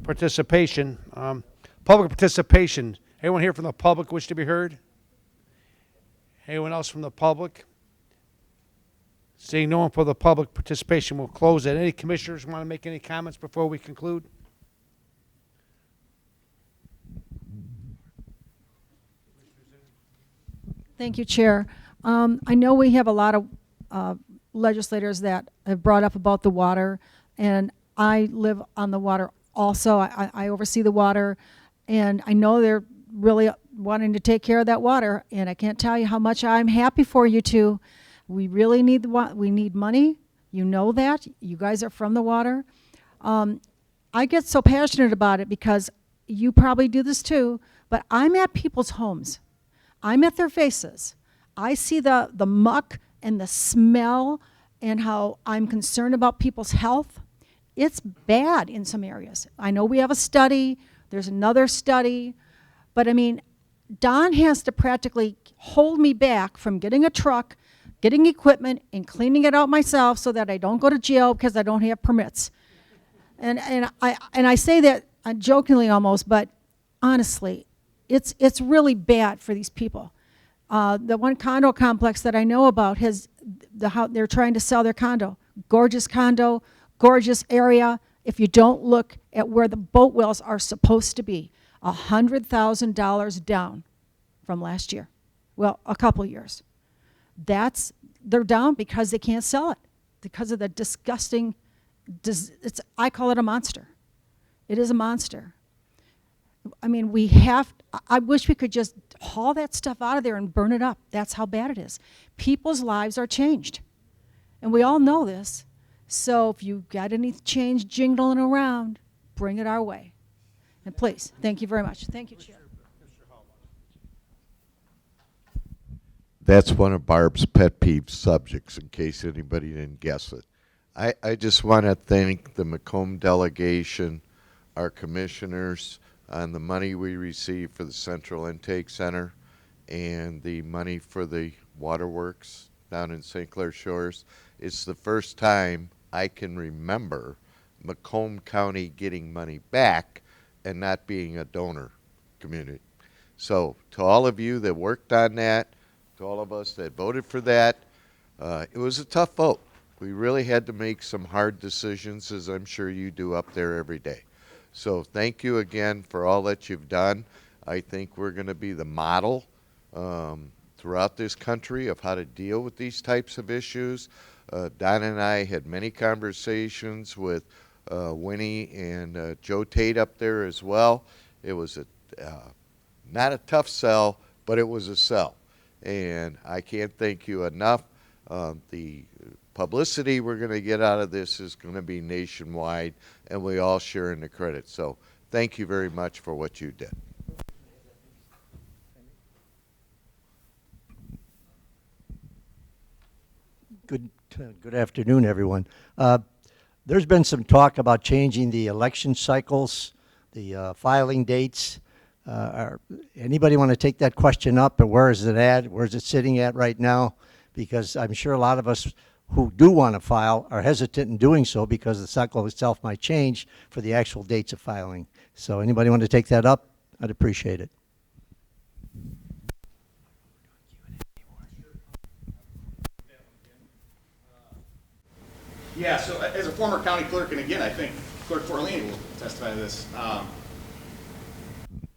A: participation. Public participation. Anyone here from the public wish to be heard? Anyone else from the public? Seeing no one for the public participation, we'll close it. Any commissioners want to make any comments before we conclude?
T: Thank you, Chair. I know we have a lot of legislators that have brought up about the water, and I live on the water also. I oversee the water, and I know they're really wanting to take care of that water, and I can't tell you how much I'm happy for you two. We really need we need money. You know that. You guys are from the water. I get so passionate about it because you probably do this too, but I'm at people's homes. I'm at their faces. I see the muck and the smell and how I'm concerned about people's health. It's bad in some areas. I know we have a study, there's another study, but I mean, Don has to practically hold me back from getting a truck, getting equipment, and cleaning it out myself so that I don't go to jail because I don't have permits. And I say that jokingly almost, but honestly, it's really bad for these people. The one condo complex that I know about has how they're trying to sell their condo. Gorgeous condo, gorgeous area. If you don't look at where the boat wells are supposed to be, $100,000 down from last year. Well, a couple years. They're down because they can't sell it, because of the disgusting, I call it a monster. It is a monster. I mean, I wish we could just haul that stuff out of there and burn it up. That's how bad it is. People's lives are changed. And we all know this. So if you got any change jingling around, bring it our way. And please, thank you very much. Thank you, Chair.
D: That's one of Barb's pet peeve subjects, in case anybody didn't guess it. I just want to thank the Macomb delegation, our commissioners, on the money we received for the Central Intake Center and the money for the waterworks down in St. Clair Shores. It's the first time I can remember Macomb County getting money back and not being a donor community. So to all of you that worked on that, to all of us that voted for that, it was a tough vote. We really had to make some hard decisions, as I'm sure you do up there every day. So thank you again for all that you've done. I think we're going to be the model throughout this country of how to deal with these types of issues. Don and I had many conversations with Winnie and Joe Tate up there as well. It was not a tough sell, but it was a sell. And I can't thank you enough. The publicity we're going to get out of this is going to be nationwide, and we all share in the credit. So thank you very much for what you did.
H: Good afternoon, everyone. There's been some talk about changing the election cycles, the filing dates. Anybody want to take that question up, or where is it at? Where's it sitting at right now? Because I'm sure a lot of us who do want to file are hesitant in doing so because the cycle itself might change for the actual dates of filing. So anybody want to take that up? I'd appreciate it.
N: Yeah, so as a former county clerk, and again, I think Clerk Forlini will testify to this.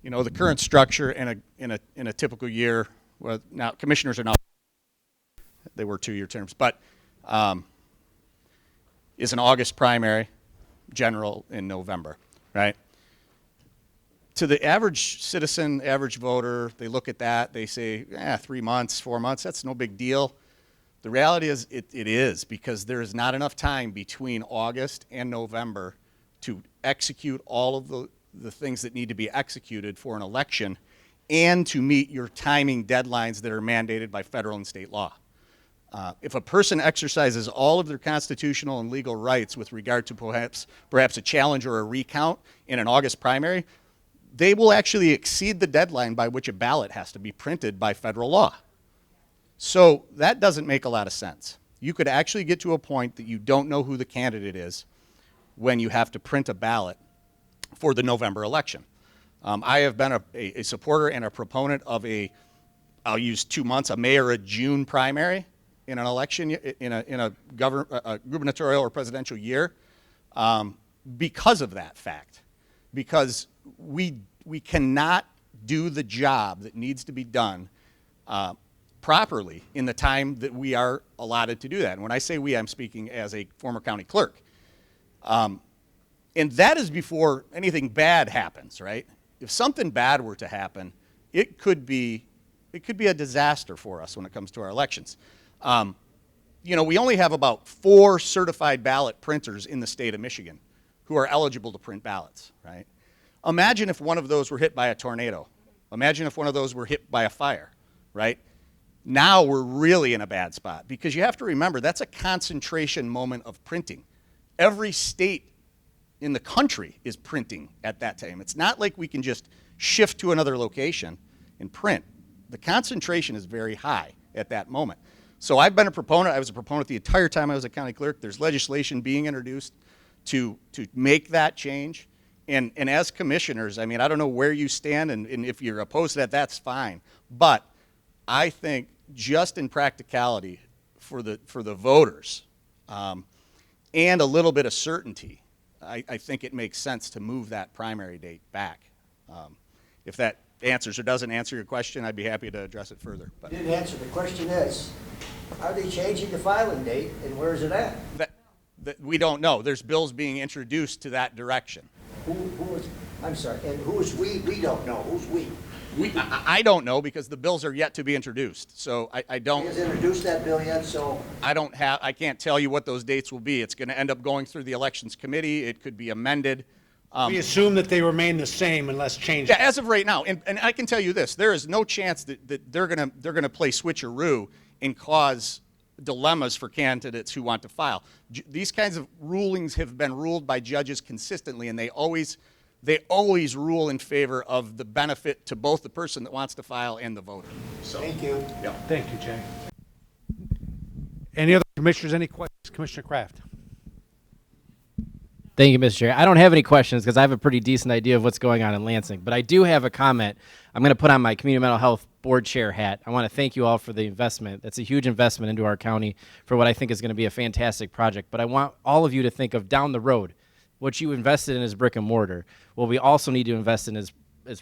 N: You know, the current structure in a typical year, well, now commissioners are now, they were 2-year terms, but is an August primary, general in November, right? To the average citizen, average voter, they look at that, they say, 3 months, 4 months, that's no big deal. The reality is it is, because there is not enough time between August and November to execute all of the things that need to be executed for an election and to meet your timing deadlines that are mandated by federal and state law. If a person exercises all of their constitutional and legal rights with regard to perhaps a challenge or a recount in an August primary, they will actually exceed the deadline by which a ballot has to be printed by federal law. So that doesn't make a lot of sense. You could actually get to a point that you don't know who the candidate is when you have to print a ballot for the November election. I have been a supporter and a proponent of I'll use 2 months, a May or a June primary in an election, in a gubernatorial or presidential year, because of that fact. Because we cannot do the job that needs to be done properly in the time that we are allotted to do that. And when I say we, I'm speaking as a former county clerk. And that is before anything bad happens, right? If something bad were to happen, it could be a disaster for us when it comes to our elections. You know, we only have about 4 certified ballot printers in the state of Michigan who are eligible to print ballots, right? Imagine if one of those were hit by a tornado. Imagine if one of those were hit by a fire, right? Now we're really in a bad spot, because you have to remember that's a concentration moment of printing. Every state in the country is printing at that time. It's not like we can just shift to another location and print. The concentration is very high at that moment. So I've been a proponent. I was a proponent the entire time I was a county clerk. There's legislation being introduced to make that change. And as commissioners, I mean, I don't know where you stand, and if you're opposed to that, that's fine. But I think just in practicality for the voters and a little bit of certainty, I think it makes sense to move that primary date back. If that answers or doesn't answer your question, I'd be happy to address it further. But
I: You didn't answer. The question is, are they changing the filing date, and where is it at?
N: that we don't know. There's bills being introduced to that direction.
I: Who is, I'm sorry, and who is we? We don't know. Who's we?
N: I don't know because the bills are yet to be introduced. So I don't.
I: He hasn't introduced that bill yet, so.
N: I can't tell you what those dates will be. It's going to end up going through the elections committee. It could be amended.
A: We assume that they remain the same unless changed.
N: Yeah, as of right now, and I can tell you this: there is no chance that they're gonna play switcheroo and cause dilemmas for candidates who want to file. These kinds of rulings have been ruled by judges consistently, and they always rule in favor of the benefit to both the person that wants to file and the voter. So,
I: thank you.
N: Yeah.
A: Thank you, Jay. Any other commissioners? Any questions? Commissioner Kraft.
K: Thank you, Mr. Chair. I don't have any questions because I have a pretty decent idea of what's going on in Lansing, but I do have a comment. I'm going to put on my community mental health board chair hat. I want to thank you all for the investment. That's a huge investment into our county for what I think is going to be a fantastic project, but I want all of you to think of down the road. What you invested in is brick and mortar. What we also need to invest in is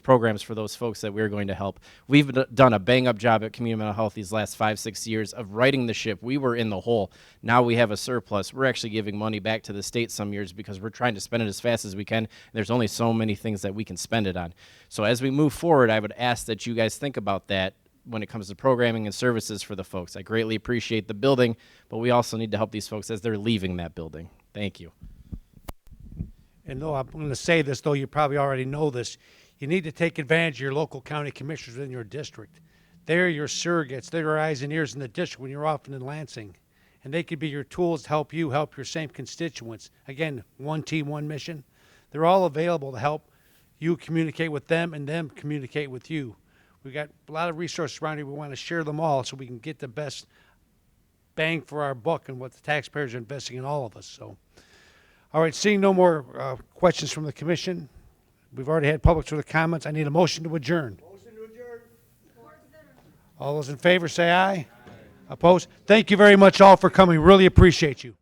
K: programs for those folks that we're going to help. We've done a bang-up job at community mental health these last 5-6 years of righting the ship. We were in the hole. Now we have a surplus. We're actually giving money back to the state some years because we're trying to spend it as fast as we can. There's only so many things that we can spend it on. So as we move forward, I would ask that you guys think about that when it comes to programming and services for the folks. I greatly appreciate the building, but we also need to help these folks as they're leaving that building. Thank you.
A: And though I'm going to say this, though you probably already know this, you need to take advantage of your local county commissioners in your district. They're your surrogates. They're your eyes and ears in the district when you're often in Lansing. And they could be your tools to help you help your same constituents. Again, one team, one mission. They're all available to help you communicate with them and them communicate with you. We've got a lot of resources around here. We want to share them all so we can get the best bang for our buck and what the taxpayers are investing in all of us. So, all right, seeing no more questions from the commission, we've already had public sort of comments. I need a motion to adjourn.
I: Motion to adjourn.
A: All those in favor say aye. Opposed? Thank you very much all for coming. Really appreciate you.